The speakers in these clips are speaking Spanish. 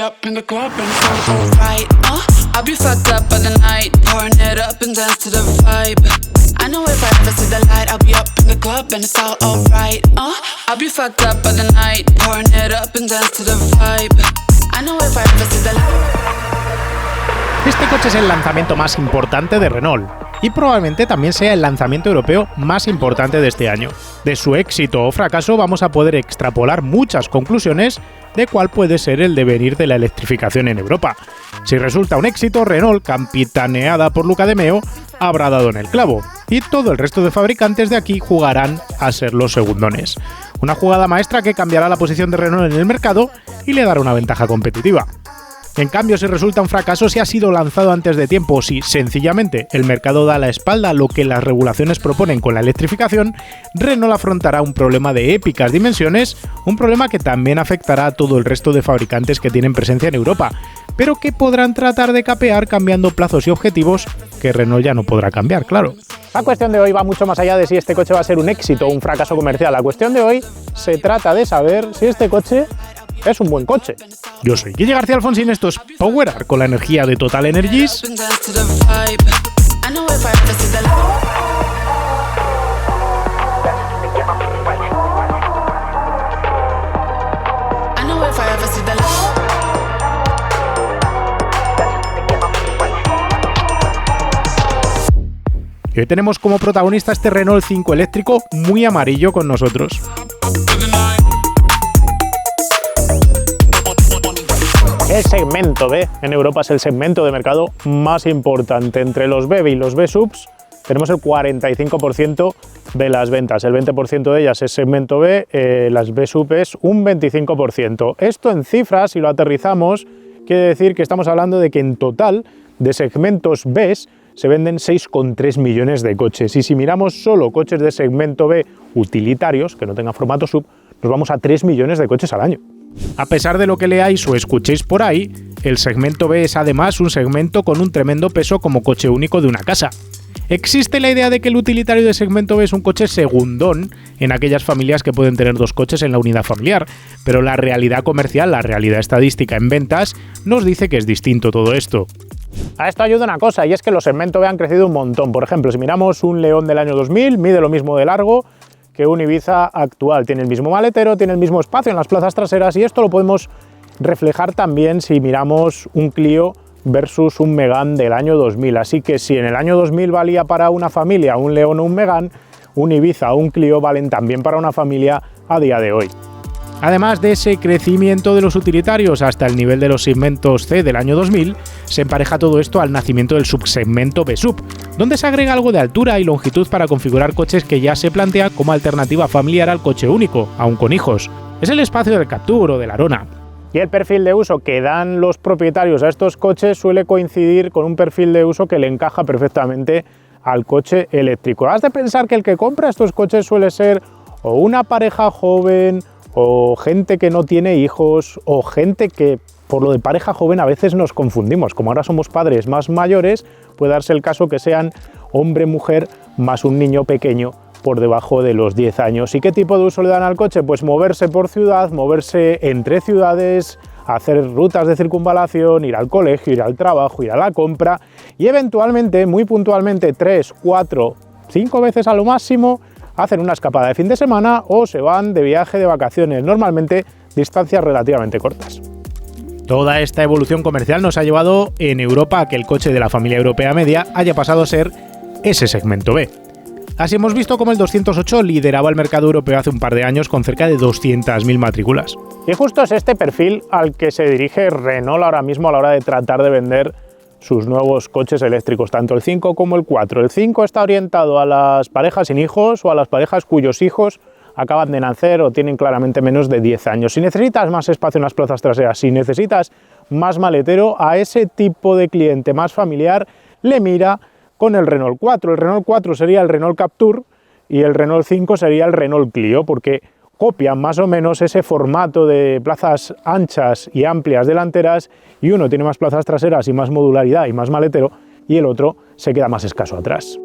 up in the club and it's all alright. I'll be fucked up by the night, pouring it up and dance to the vibe. I know if I ever see the light, I'll be up in the club and it's all alright. I'll be fucked up by the night, pouring it up and dance to the vibe. I know if I ever see the light. Este coche es el lanzamiento más importante de Renault y probablemente también sea el lanzamiento europeo más importante de este año. De su éxito o fracaso vamos a poder extrapolar muchas conclusiones de cuál puede ser el devenir de la electrificación en Europa. Si resulta un éxito, Renault, capitaneada por Luca de Meo, habrá dado en el clavo y todo el resto de fabricantes de aquí jugarán a ser los segundones. Una jugada maestra que cambiará la posición de Renault en el mercado y le dará una ventaja competitiva. En cambio, si resulta un fracaso, si ha sido lanzado antes de tiempo o si, sencillamente, el mercado da la espalda a lo que las regulaciones proponen con la electrificación, Renault afrontará un problema de épicas dimensiones, un problema que también afectará a todo el resto de fabricantes que tienen presencia en Europa, pero que podrán tratar de capear cambiando plazos y objetivos que Renault ya no podrá cambiar, claro. La cuestión de hoy va mucho más allá de si este coche va a ser un éxito o un fracaso comercial. La cuestión de hoy se trata de saber si este coche es un buen coche. Yo soy Guille García Alfonsín, esto es Power Up con la energía de Total Energies. Y hoy tenemos como protagonista este Renault 5 eléctrico muy amarillo con nosotros. El segmento B en Europa es el segmento de mercado más importante. Entre los BEV y los B-Subs tenemos el 45% de las ventas. El 20% de ellas es segmento B, las B-Sub es un 25%. Esto en cifras, si lo aterrizamos, quiere decir que estamos hablando de que en total de segmentos B se venden 6,3 millones de coches. Y si miramos solo coches de segmento B utilitarios, que no tengan formato sub, nos vamos a 3 millones de coches al año. A pesar de lo que leáis o escuchéis por ahí, el segmento B es además un segmento con un tremendo peso como coche único de una casa. Existe la idea de que el utilitario de segmento B es un coche segundón en aquellas familias que pueden tener dos coches en la unidad familiar, pero la realidad comercial, la realidad estadística en ventas, nos dice que es distinto todo esto. A esto ayuda una cosa, y es que los segmento B han crecido un montón. Por ejemplo, si miramos un León del año 2000, mide lo mismo de largo que un Ibiza actual. Tiene el mismo maletero, tiene el mismo espacio en las plazas traseras, y esto lo podemos reflejar también si miramos un Clio versus un Megane del año 2000. Así que si en el año 2000 valía para una familia un León o un Megane, un Ibiza o un Clio valen también para una familia a día de hoy. Además de ese crecimiento de los utilitarios hasta el nivel de los segmentos C del año 2000, se empareja todo esto al nacimiento del subsegmento B-Sub, donde se agrega algo de altura y longitud para configurar coches que ya se plantea como alternativa familiar al coche único, aun con hijos. Es el espacio del Captur o del Arona. Y el perfil de uso que dan los propietarios a estos coches suele coincidir con un perfil de uso que le encaja perfectamente al coche eléctrico. Has de pensar que el que compra estos coches suele ser o una pareja joven, o gente que no tiene hijos, o gente que, por lo de pareja joven, a veces nos confundimos. Como ahora somos padres más mayores, puede darse el caso que sean hombre-mujer más un niño pequeño por debajo de los 10 años. ¿Y qué tipo de uso le dan al coche? Pues moverse por ciudad, moverse entre ciudades, hacer rutas de circunvalación, ir al colegio, ir al trabajo, ir a la compra y eventualmente, muy puntualmente, 3, 4, 5 veces a lo máximo, hacen una escapada de fin de semana o se van de viaje de vacaciones, normalmente distancias relativamente cortas. Toda esta evolución comercial nos ha llevado en Europa a que el coche de la familia europea media haya pasado a ser ese segmento B. Así hemos visto cómo el 208 lideraba el mercado europeo hace un par de años con cerca de 200.000 matrículas. Y justo es este perfil al que se dirige Renault ahora mismo a la hora de tratar de vender sus nuevos coches eléctricos, tanto el 5 como el 4. El 5 está orientado a las parejas sin hijos o a las parejas cuyos hijos acaban de nacer o tienen claramente menos de 10 años. Si necesitas más espacio en las plazas traseras, si necesitas más maletero, a ese tipo de cliente más familiar le mira con el Renault 4. El Renault 4 sería el Renault Captur y el Renault 5 sería el Renault Clio, porque copian más o menos ese formato de plazas anchas y amplias delanteras, y uno tiene más plazas traseras y más modularidad y más maletero, y el otro se queda más escaso atrás.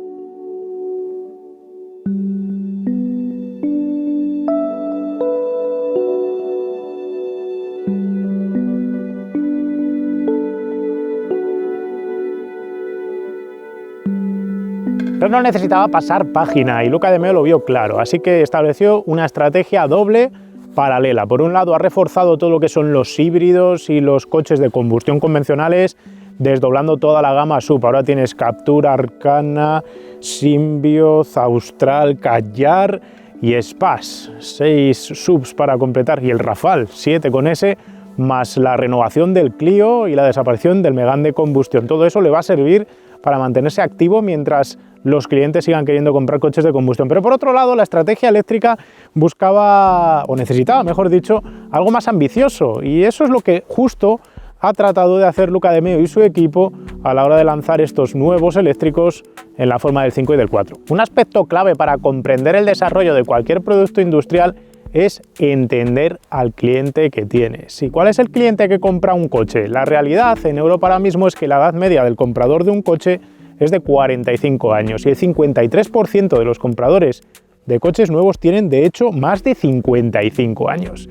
Renault necesitaba pasar página y Luca de Meo lo vio claro, así que estableció una estrategia doble paralela. Por un lado, ha reforzado todo lo que son los híbridos y los coches de combustión convencionales, desdoblando toda la gama SUV. Ahora tienes Captur, Arcana, Symbio, Austral, Kadjar y Espace. 6 SUVs para completar, y el Rafale 7 con ese, más la renovación del Clio y la desaparición del Megane de combustión. Todo eso le va a servir para mantenerse activo mientras los clientes sigan queriendo comprar coches de combustión. Pero por otro lado, la estrategia eléctrica buscaba, o necesitaba, mejor dicho, algo más ambicioso, y eso es lo que justo ha tratado de hacer Luca de Meo y su equipo a la hora de lanzar estos nuevos eléctricos en la forma del 5 y del 4. Un aspecto clave para comprender el desarrollo de cualquier producto industrial es entender al cliente que tienes. ¿Y cuál es el cliente que compra un coche? La realidad en Europa ahora mismo es que la edad media del comprador de un coche es de 45 años y el 53% de los compradores de coches nuevos tienen de hecho más de 55 años.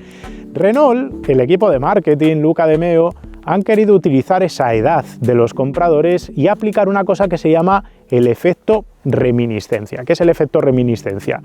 Renault, el equipo de marketing, Luca de Meo, han querido utilizar esa edad de los compradores y aplicar una cosa que se llama el efecto reminiscencia. ¿Qué es el efecto reminiscencia?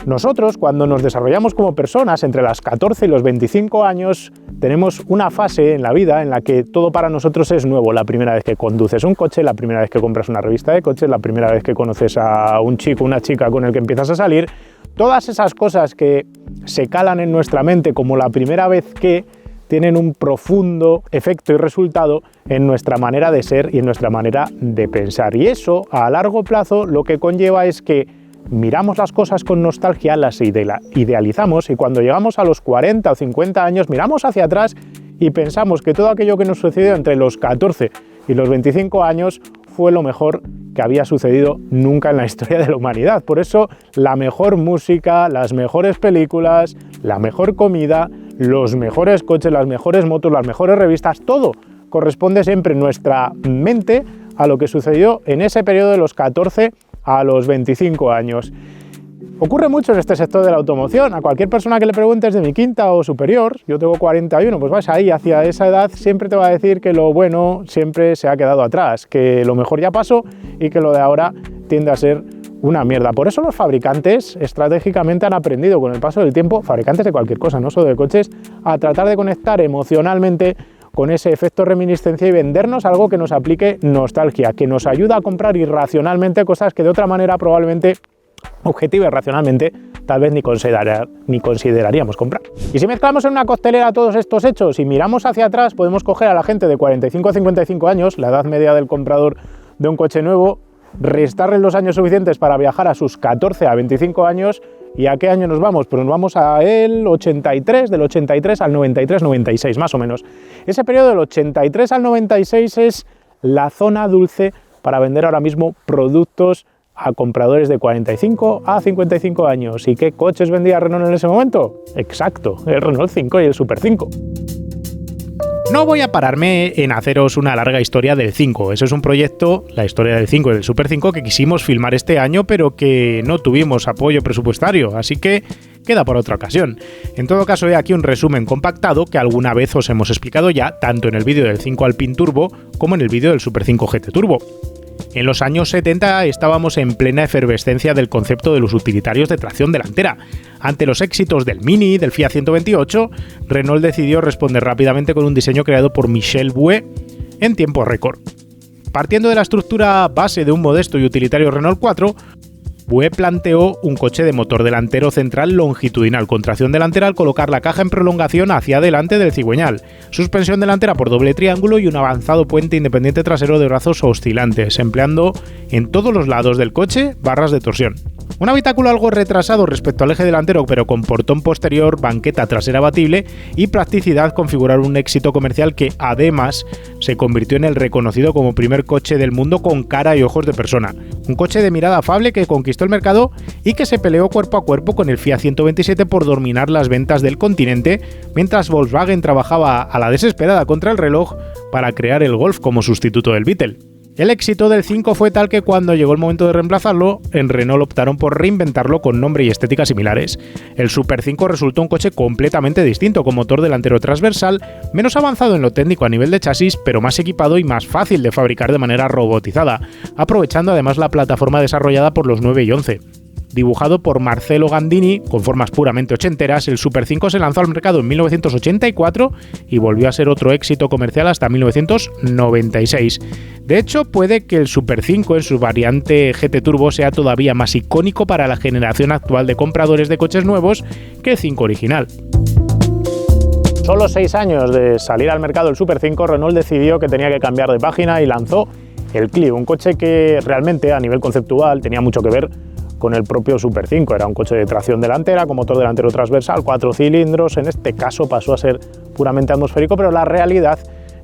Nosotros, cuando nos desarrollamos como personas entre las 14 y los 25 años, tenemos una fase en la vida en la que todo para nosotros es nuevo. La primera vez que conduces un coche, la primera vez que compras una revista de coches, la primera vez que conoces a un chico, una chica con el que empiezas a salir. Todas esas cosas que se calan en nuestra mente como la primera vez que tienen un profundo efecto y resultado en nuestra manera de ser y en nuestra manera de pensar. Y eso, a largo plazo, lo que conlleva es que miramos las cosas con nostalgia, las idealizamos, y cuando llegamos a los 40 o 50 años miramos hacia atrás y pensamos que todo aquello que nos sucedió entre los 14 y los 25 años fue lo mejor que había sucedido nunca en la historia de la humanidad. Por eso la mejor música, las mejores películas, la mejor comida, los mejores coches, las mejores motos, las mejores revistas, todo corresponde siempre en nuestra mente a lo que sucedió en ese periodo de los 14 a los 25 años. Ocurre mucho en este sector de la automoción. A cualquier persona que le preguntes de mi quinta o superior, yo tengo 41, pues vas ahí hacia esa edad, siempre te va a decir que lo bueno siempre se ha quedado atrás, que lo mejor ya pasó y que lo de ahora tiende a ser una mierda. Por eso los fabricantes estratégicamente han aprendido con el paso del tiempo, fabricantes de cualquier cosa, no solo de coches, a tratar de conectar emocionalmente con ese efecto reminiscencia y vendernos algo que nos aplique nostalgia, que nos ayuda a comprar irracionalmente cosas que de otra manera probablemente, objetiva y racionalmente, tal vez ni consideraríamos comprar. Y si mezclamos en una coctelera todos estos hechos y miramos hacia atrás, podemos coger a la gente de 45 a 55 años, la edad media del comprador de un coche nuevo, restarle los años suficientes para viajar a sus 14 a 25 años. ¿Y a qué año nos vamos? Pues nos vamos a el 83, del 83 al 93-96 más o menos. Ese periodo del 83 al 96 es la zona dulce para vender ahora mismo productos a compradores de 45 a 55 años. ¿Y qué coches vendía Renault en ese momento? Exacto, el Renault 5 y el Super 5. No voy a pararme en haceros una larga historia del 5. Eso es un proyecto, la historia del 5 y del Super 5, que quisimos filmar este año, pero que no tuvimos apoyo presupuestario, así que queda por otra ocasión. En todo caso, he aquí un resumen compactado que alguna vez os hemos explicado ya, tanto en el vídeo del 5 Alpine Turbo como en el vídeo del Super 5 GT Turbo. En los años 70 estábamos en plena efervescencia del concepto de los utilitarios de tracción delantera. Ante los éxitos del Mini, del Fiat 128, Renault decidió responder rápidamente con un diseño creado por Michel Bouet en tiempo récord. Partiendo de la estructura base de un modesto y utilitario Renault 4, Bouet planteó un coche de motor delantero central longitudinal con tracción delantera al colocar la caja en prolongación hacia adelante del cigüeñal, suspensión delantera por doble triángulo y un avanzado puente independiente trasero de brazos oscilantes, empleando en todos los lados del coche barras de torsión. Un habitáculo algo retrasado respecto al eje delantero, pero con portón posterior, banqueta trasera abatible y practicidad, configuraron un éxito comercial que además se convirtió en el reconocido como primer coche del mundo con cara y ojos de persona. Un coche de mirada afable que conquistó el mercado y que se peleó cuerpo a cuerpo con el Fiat 127 por dominar las ventas del continente, mientras Volkswagen trabajaba a la desesperada contra el reloj para crear el Golf como sustituto del Beetle. El éxito del 5 fue tal que cuando llegó el momento de reemplazarlo, en Renault optaron por reinventarlo con nombre y estética similares. El Super 5 resultó un coche completamente distinto, con motor delantero transversal, menos avanzado en lo técnico a nivel de chasis, pero más equipado y más fácil de fabricar de manera robotizada, aprovechando además la plataforma desarrollada por los 9 y 11. Dibujado por Marcello Gandini, con formas puramente ochenteras, el Super 5 se lanzó al mercado en 1984 y volvió a ser otro éxito comercial hasta 1996. De hecho, puede que el Super 5 en su variante GT Turbo sea todavía más icónico para la generación actual de compradores de coches nuevos que el 5 original. Solo 6 años de salir al mercado el Super 5, Renault decidió que tenía que cambiar de página y lanzó el Clio, un coche que realmente a nivel conceptual tenía mucho que ver con el propio Super 5. Era un coche de tracción delantera, con motor delantero transversal, 4 cilindros, en este caso pasó a ser puramente atmosférico, pero la realidad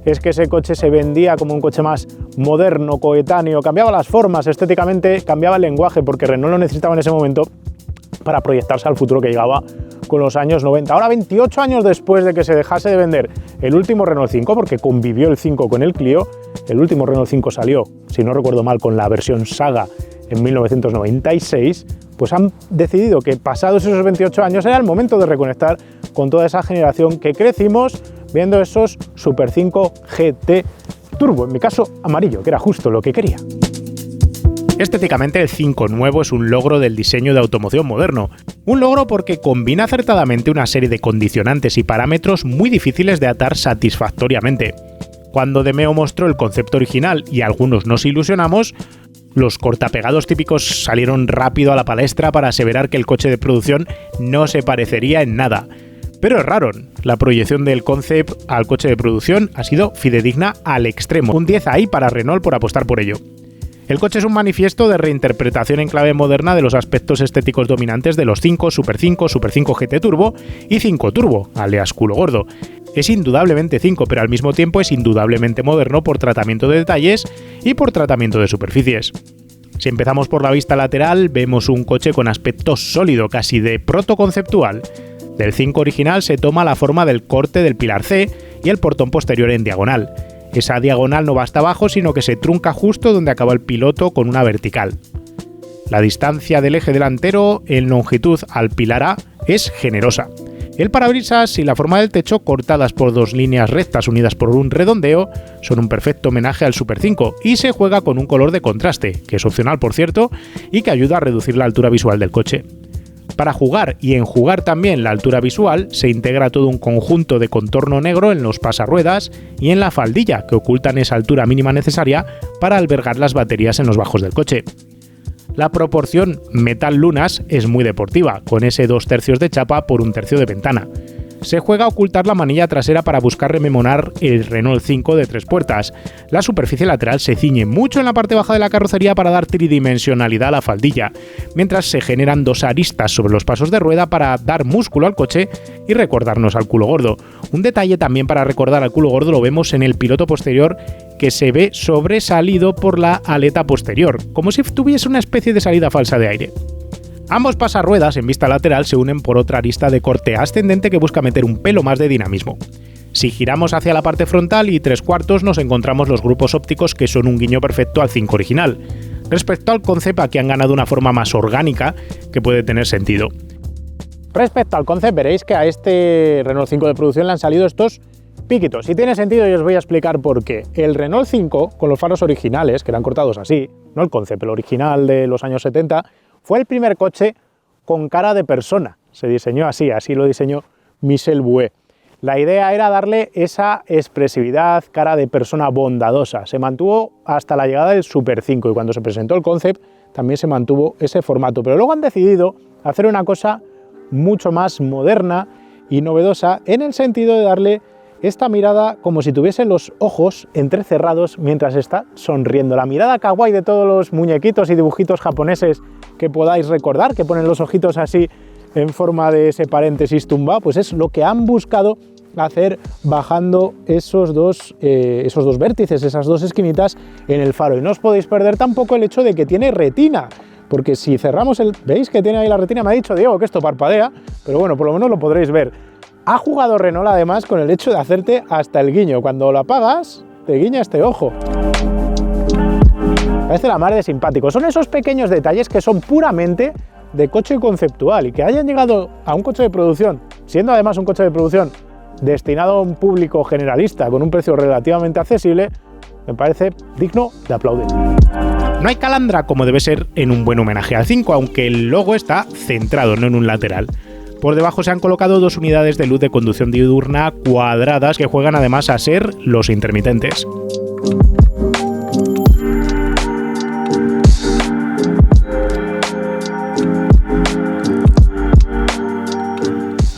es que ese coche se vendía como un coche más moderno, coetáneo, cambiaba las formas estéticamente, cambiaba el lenguaje, porque Renault lo necesitaba en ese momento para proyectarse al futuro que llegaba con los años 90. Ahora, 28 años después de que se dejase de vender el último Renault 5, porque convivió el 5 con el Clio, el último Renault 5 salió, si no recuerdo mal, con la versión Saga en 1996, pues han decidido que pasados esos 28 años era el momento de reconectar con toda esa generación que crecimos viendo esos Super 5 GT Turbo, en mi caso amarillo, que era justo lo que quería. Estéticamente, el 5 nuevo es un logro del diseño de automoción moderno. Un logro porque combina acertadamente una serie de condicionantes y parámetros muy difíciles de atar satisfactoriamente. Cuando De Meo mostró el concepto original y algunos nos ilusionamos, los cortapegados típicos salieron rápido a la palestra para aseverar que el coche de producción no se parecería en nada. Pero erraron. La proyección del concept al coche de producción ha sido fidedigna al extremo. Un 10 ahí para Renault por apostar por ello. El coche es un manifiesto de reinterpretación en clave moderna de los aspectos estéticos dominantes de los 5, Super 5, Super 5 GT Turbo y 5 Turbo, alias culo gordo. Es indudablemente 5, pero al mismo tiempo es indudablemente moderno por tratamiento de detalles y por tratamiento de superficies. Si empezamos por la vista lateral, vemos un coche con aspecto sólido, casi de protoconceptual. Del 5 original se toma la forma del corte del pilar C y el portón posterior en diagonal. Esa diagonal no va hasta abajo, sino que se trunca justo donde acaba el piloto con una vertical. La distancia del eje delantero en longitud al pilar A es generosa. El parabrisas y la forma del techo, cortadas por dos líneas rectas unidas por un redondeo, son un perfecto homenaje al Super 5 y se juega con un color de contraste, que es opcional por cierto, y que ayuda a reducir la altura visual del coche. Para jugar y enjugar también la altura visual, se integra todo un conjunto de contorno negro en los pasarruedas y en la faldilla, que ocultan esa altura mínima necesaria para albergar las baterías en los bajos del coche. La proporción metal-lunas es muy deportiva, con ese 2/3 de chapa por 1/3 de ventana. Se juega a ocultar la manilla trasera para buscar rememorar el Renault 5 de 3 puertas. La superficie lateral se ciñe mucho en la parte baja de la carrocería para dar tridimensionalidad a la faldilla, mientras se generan dos aristas sobre los pasos de rueda para dar músculo al coche y recordarnos al culo gordo. Un detalle también para recordar al culo gordo lo vemos en el piloto posterior, que se ve sobresalido por la aleta posterior, como si tuviese una especie de salida falsa de aire. Ambos pasarruedas en vista lateral se unen por otra arista de corte ascendente que busca meter un pelo más de dinamismo. Si giramos hacia la parte frontal y 3/4 nos encontramos los grupos ópticos, que son un guiño perfecto al 5 original. Respecto al concept, aquí han ganado una forma más orgánica que puede tener sentido. Respecto al concept, veréis que a este Renault 5 de producción le han salido estos piquitos. Y tiene sentido y os voy a explicar por qué. El Renault 5, con los faros originales, que eran cortados así, no el concept, el original de los años 70, fue el primer coche con cara de persona. Se diseñó así lo diseñó Michel Bouet. La idea era darle esa expresividad, cara de persona bondadosa. Se mantuvo hasta la llegada del Super 5 y cuando se presentó el concept también se mantuvo ese formato. Pero luego han decidido hacer una cosa mucho más moderna y novedosa en el sentido de darle esta mirada como si tuviese los ojos entrecerrados mientras está sonriendo. La mirada kawaii de todos los muñequitos y dibujitos japoneses que podáis recordar, que ponen los ojitos así en forma de ese paréntesis tumbado, pues es lo que han buscado hacer bajando esos dos vértices, esas dos esquinitas en el faro. Y no os podéis perder tampoco el hecho de que tiene retina, porque si cerramos ¿veis que tiene ahí la retina? Me ha dicho Diego que esto parpadea, pero bueno, por lo menos lo podréis ver. Ha jugado Renault además con el hecho de hacerte hasta el guiño. Cuando lo apagas, te guiña este ojo. Parece la mar de simpático. Son esos pequeños detalles que son puramente de coche conceptual y que hayan llegado a un coche de producción, siendo además un coche de producción destinado a un público generalista con un precio relativamente accesible, me parece digno de aplaudir. No hay calandra como debe ser en un buen homenaje al 5, aunque el logo está centrado, no en un lateral. Por debajo se han colocado 2 unidades de luz de conducción diurna cuadradas que juegan además a ser los intermitentes.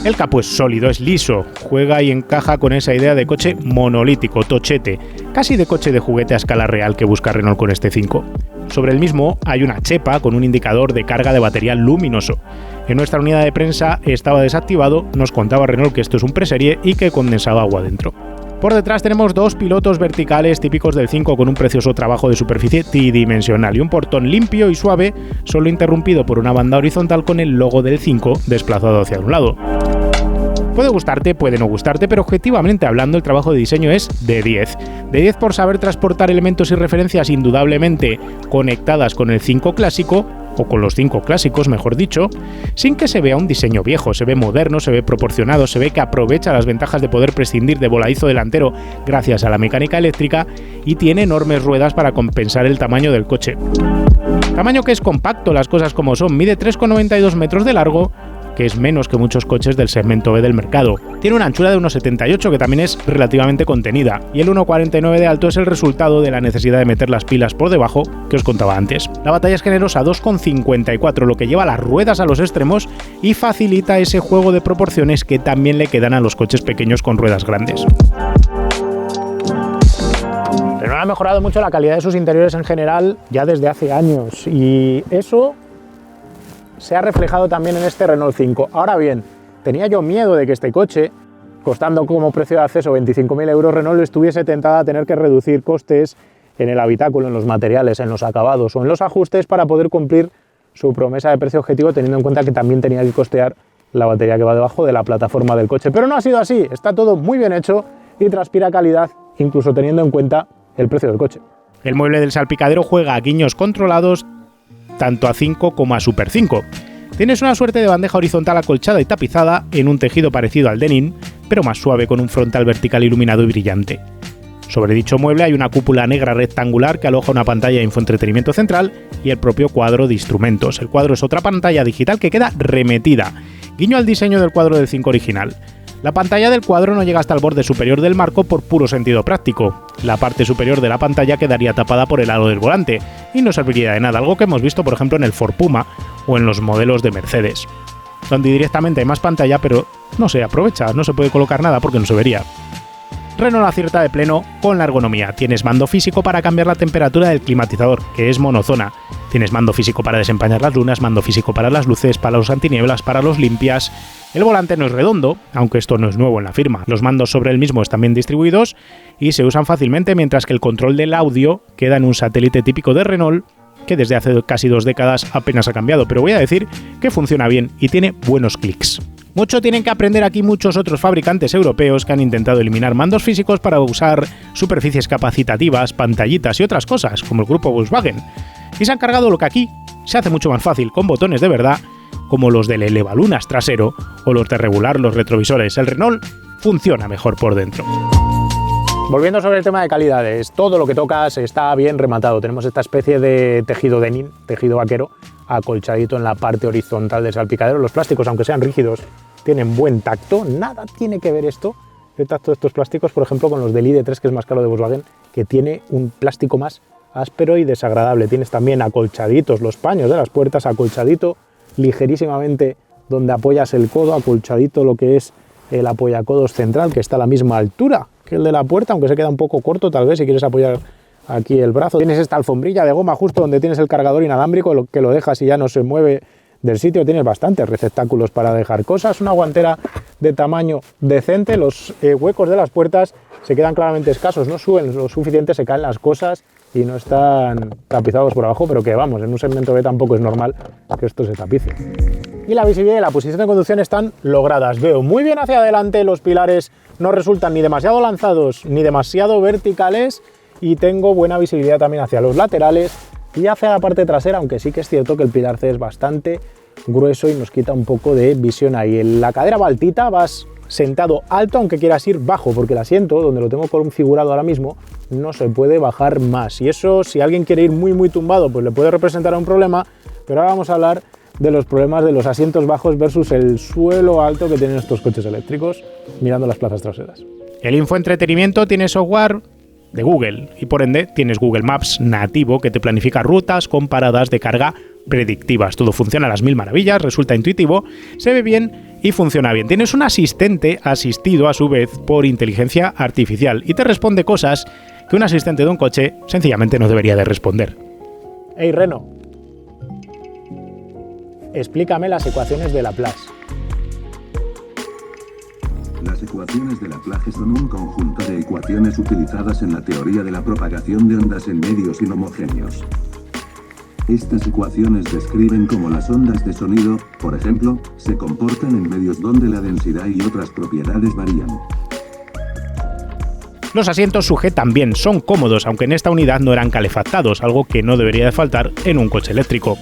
El capó es sólido, es liso, juega y encaja con esa idea de coche monolítico, tochete, casi de coche de juguete a escala real que busca Renault con este 5. Sobre el mismo hay una chepa con un indicador de carga de batería luminoso. En nuestra unidad de prensa estaba desactivado, nos contaba Renault que esto es un preserie y que condensaba agua dentro. Por detrás tenemos 2 pilotos verticales típicos del 5 con un precioso trabajo de superficie tridimensional y un portón limpio y suave, solo interrumpido por una banda horizontal con el logo del 5 desplazado hacia un lado. Puede gustarte, puede no gustarte, pero objetivamente hablando el trabajo de diseño es de 10. De 10 por saber transportar elementos y referencias indudablemente conectadas con el 5 clásico, o con los 5 clásicos, mejor dicho, sin que se vea un diseño viejo. Se ve moderno, se ve proporcionado, se ve que aprovecha las ventajas de poder prescindir de voladizo delantero gracias a la mecánica eléctrica y tiene enormes ruedas para compensar el tamaño del coche. Tamaño que es compacto, las cosas como son, mide 3,92 metros de largo, que es menos que muchos coches del segmento B del mercado. Tiene una anchura de 1,78 que también es relativamente contenida, y el 1,49 de alto es el resultado de la necesidad de meter las pilas por debajo que os contaba antes. La batalla es generosa, 2,54, lo que lleva las ruedas a los extremos y facilita ese juego de proporciones que también le quedan a los coches pequeños con ruedas grandes. Renault ha mejorado mucho la calidad de sus interiores en general ya desde hace años y eso se ha reflejado también en este Renault 5. Ahora bien, tenía yo miedo de que este coche, costando como precio de acceso 25.000 euros, Renault estuviese tentada a tener que reducir costes en el habitáculo, en los materiales, en los acabados o en los ajustes para poder cumplir su promesa de precio objetivo, teniendo en cuenta que también tenía que costear la batería que va debajo de la plataforma del coche. Pero no ha sido así, está todo muy bien hecho y transpira calidad, incluso teniendo en cuenta el precio del coche. El mueble del salpicadero juega a guiños controlados tanto a 5 como a Super 5. Tienes una suerte de bandeja horizontal acolchada y tapizada en un tejido parecido al denim, pero más suave con un frontal vertical iluminado y brillante. Sobre dicho mueble hay una cúpula negra rectangular que aloja una pantalla de infoentretenimiento central y el propio cuadro de instrumentos. El cuadro es otra pantalla digital que queda remetida, guiño al diseño del cuadro del 5 original. La pantalla del cuadro no llega hasta el borde superior del marco por puro sentido práctico. La parte superior de la pantalla quedaría tapada por el aro del volante y no serviría de nada, algo que hemos visto por ejemplo en el Ford Puma o en los modelos de Mercedes, donde directamente hay más pantalla pero no se aprovecha, no se puede colocar nada porque no se vería. Renault acierta de pleno con la ergonomía. Tienes mando físico para cambiar la temperatura del climatizador, que es monozona. Tienes mando físico para desempañar las lunas, mando físico para las luces, para los antinieblas, para los limpias. El volante no es redondo, aunque esto no es nuevo en la firma. Los mandos sobre el mismo están bien distribuidos y se usan fácilmente, mientras que el control del audio queda en un satélite típico de Renault, que desde hace casi 2 décadas apenas ha cambiado, pero voy a decir que funciona bien y tiene buenos clics. Mucho tienen que aprender aquí muchos otros fabricantes europeos que han intentado eliminar mandos físicos para usar superficies capacitativas, pantallitas y otras cosas, como el grupo Volkswagen. Y se han cargado lo que aquí se hace mucho más fácil con botones de verdad, como los del elevalunas trasero o los de regular los retrovisores. El Renault funciona mejor por dentro. Volviendo sobre el tema de calidades, todo lo que tocas está bien rematado. Tenemos esta especie de tejido denim, tejido vaquero, acolchadito en la parte horizontal del salpicadero. Los plásticos, aunque sean rígidos, tienen buen tacto. Nada tiene que ver el tacto de estos plásticos, por ejemplo, con los del ID3, que es más caro de Volkswagen, que tiene un plástico más áspero y desagradable. Tienes también acolchaditos los paños de las puertas, acolchadito ligerísimamente donde apoyas el codo, acolchadito lo que es el apoyacodos central, que está a la misma altura que el de la puerta, aunque se queda un poco corto tal vez si quieres apoyar aquí el brazo. Tienes esta alfombrilla de goma justo donde tienes el cargador inalámbrico, que lo dejas y ya no se mueve del sitio. Tienes bastantes receptáculos para dejar cosas, una guantera de tamaño decente. Los huecos de las puertas se quedan claramente escasos, no suben lo suficiente, se caen las cosas y no están tapizados por abajo, pero que vamos, en un segmento B tampoco es normal que esto se tapice. Y la visibilidad y la posición de conducción están logradas. Veo muy bien hacia adelante, los pilares no resultan ni demasiado lanzados ni demasiado verticales y tengo buena visibilidad también hacia los laterales, y hacia la parte trasera, aunque sí que es cierto que el pilar C es bastante grueso y nos quita un poco de visión ahí. En la cadera va altita, vas sentado alto aunque quieras ir bajo, porque el asiento, donde lo tengo configurado ahora mismo, no se puede bajar más. Y eso, si alguien quiere ir muy tumbado, pues le puede representar un problema, pero ahora vamos a hablar de los problemas de los asientos bajos versus el suelo alto que tienen estos coches eléctricos mirando las plazas traseras. El infoentretenimiento tiene software de Google y por ende tienes Google Maps nativo que te planifica rutas con paradas de carga predictivas. Todo funciona a las mil maravillas, resulta intuitivo, se ve bien y funciona bien. Tienes un asistente asistido a su vez por inteligencia artificial y te responde cosas que un asistente de un coche sencillamente no debería de responder. Hey Reno, explícame las ecuaciones de Laplace. Las ecuaciones de Laplace son un conjunto de ecuaciones utilizadas en la teoría de la propagación de ondas en medios inhomogéneos. Estas ecuaciones describen cómo las ondas de sonido, por ejemplo, se comportan en medios donde la densidad y otras propiedades varían. Los asientos sujetan bien, son cómodos, aunque en esta unidad no eran calefactados, algo que no debería de faltar en un coche eléctrico.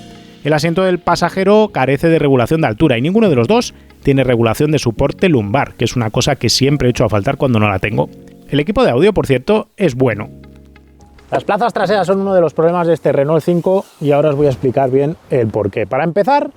El asiento del pasajero carece de regulación de altura y ninguno de los dos tiene regulación de soporte lumbar, que es una cosa que siempre he hecho a faltar cuando no la tengo. El equipo de audio, por cierto, es bueno. Las plazas traseras son uno de los problemas de este Renault 5 y ahora os voy a explicar bien el porqué. Para empezar,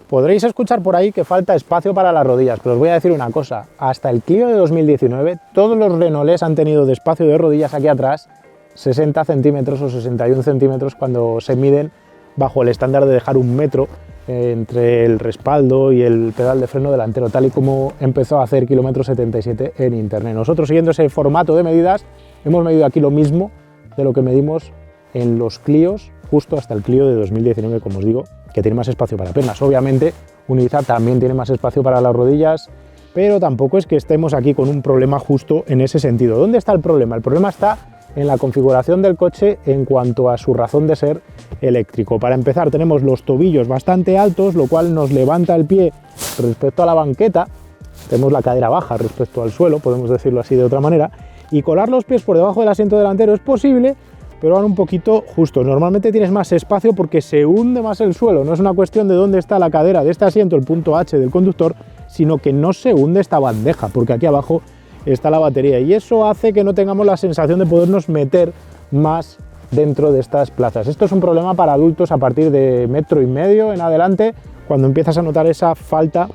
podréis escuchar por ahí que falta espacio para las rodillas, pero os voy a decir una cosa. Hasta el Clio de 2019, todos los Renaults han tenido de espacio de rodillas aquí atrás 60 centímetros o 61 centímetros cuando se miden bajo el estándar de dejar 1 metro entre el respaldo y el pedal de freno delantero, tal y como empezó a hacer Kilómetro 77 en internet. Nosotros, siguiendo ese formato de medidas, hemos medido aquí lo mismo de lo que medimos en los Clios, justo hasta el Clio de 2019, como os digo, que tiene más espacio para piernas. Obviamente, un Ibiza también tiene más espacio para las rodillas, pero tampoco es que estemos aquí con un problema justo en ese sentido. ¿Dónde está el problema? El problema está en la configuración del coche en cuanto a su razón de ser eléctrico. Para empezar, tenemos los tobillos bastante altos, lo cual nos levanta el pie respecto a la banqueta. Tenemos la cadera baja respecto al suelo, podemos decirlo así de otra manera, y colar los pies por debajo del asiento delantero es posible, pero van un poquito justos. Normalmente tienes más espacio porque se hunde más el suelo. No es una cuestión de dónde está la cadera de este asiento, el punto H del conductor, sino que no se hunde esta bandeja, porque aquí abajo está la batería y eso hace que no tengamos la sensación de podernos meter más dentro de estas plazas. Esto es un problema para adultos a partir de 1,5 metros en adelante, cuando empiezas a notar esa falta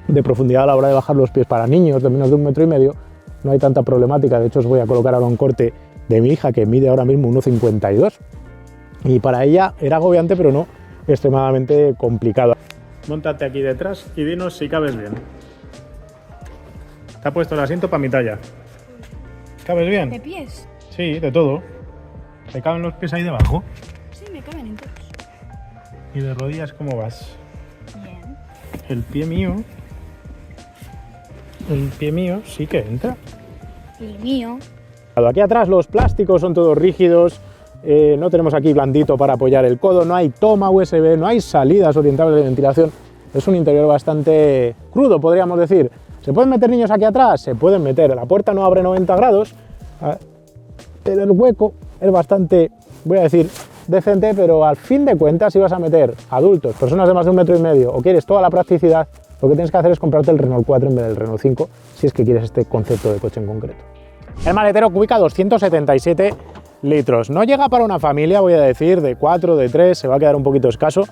de profundidad a la hora de bajar los pies. Para niños de menos de 1,5 metros no hay tanta problemática. De hecho, os voy a colocar ahora un corte de mi hija que mide ahora mismo 1,52 y para ella era agobiante, pero no extremadamente complicado. Móntate aquí detrás y dinos si cabes bien. Te ha puesto el asiento para mi talla. ¿Cabes bien? ¿De pies? Sí, de todo. ¿Te caben los pies ahí debajo? Sí, me caben enteros. ¿Y de rodillas cómo vas? Bien. El pie mío sí que entra. ¿Y el mío? Aquí atrás los plásticos son todos rígidos, no tenemos aquí blandito para apoyar el codo, no hay toma USB, no hay salidas orientables de ventilación. Es un interior bastante crudo, podríamos decir. ¿Se pueden meter niños aquí atrás? Se pueden meter. La puerta no abre 90 grados, pero el hueco es bastante, voy a decir, decente, pero al fin de cuentas, si vas a meter adultos, personas de más de 1,5 metros o quieres toda la practicidad, lo que tienes que hacer es comprarte el Renault 4 en vez del Renault 5, si es que quieres este concepto de coche en concreto. El maletero cubica 277 litros. No llega para una familia, voy a decir, de 4, de 3, se va a quedar un poquito escaso.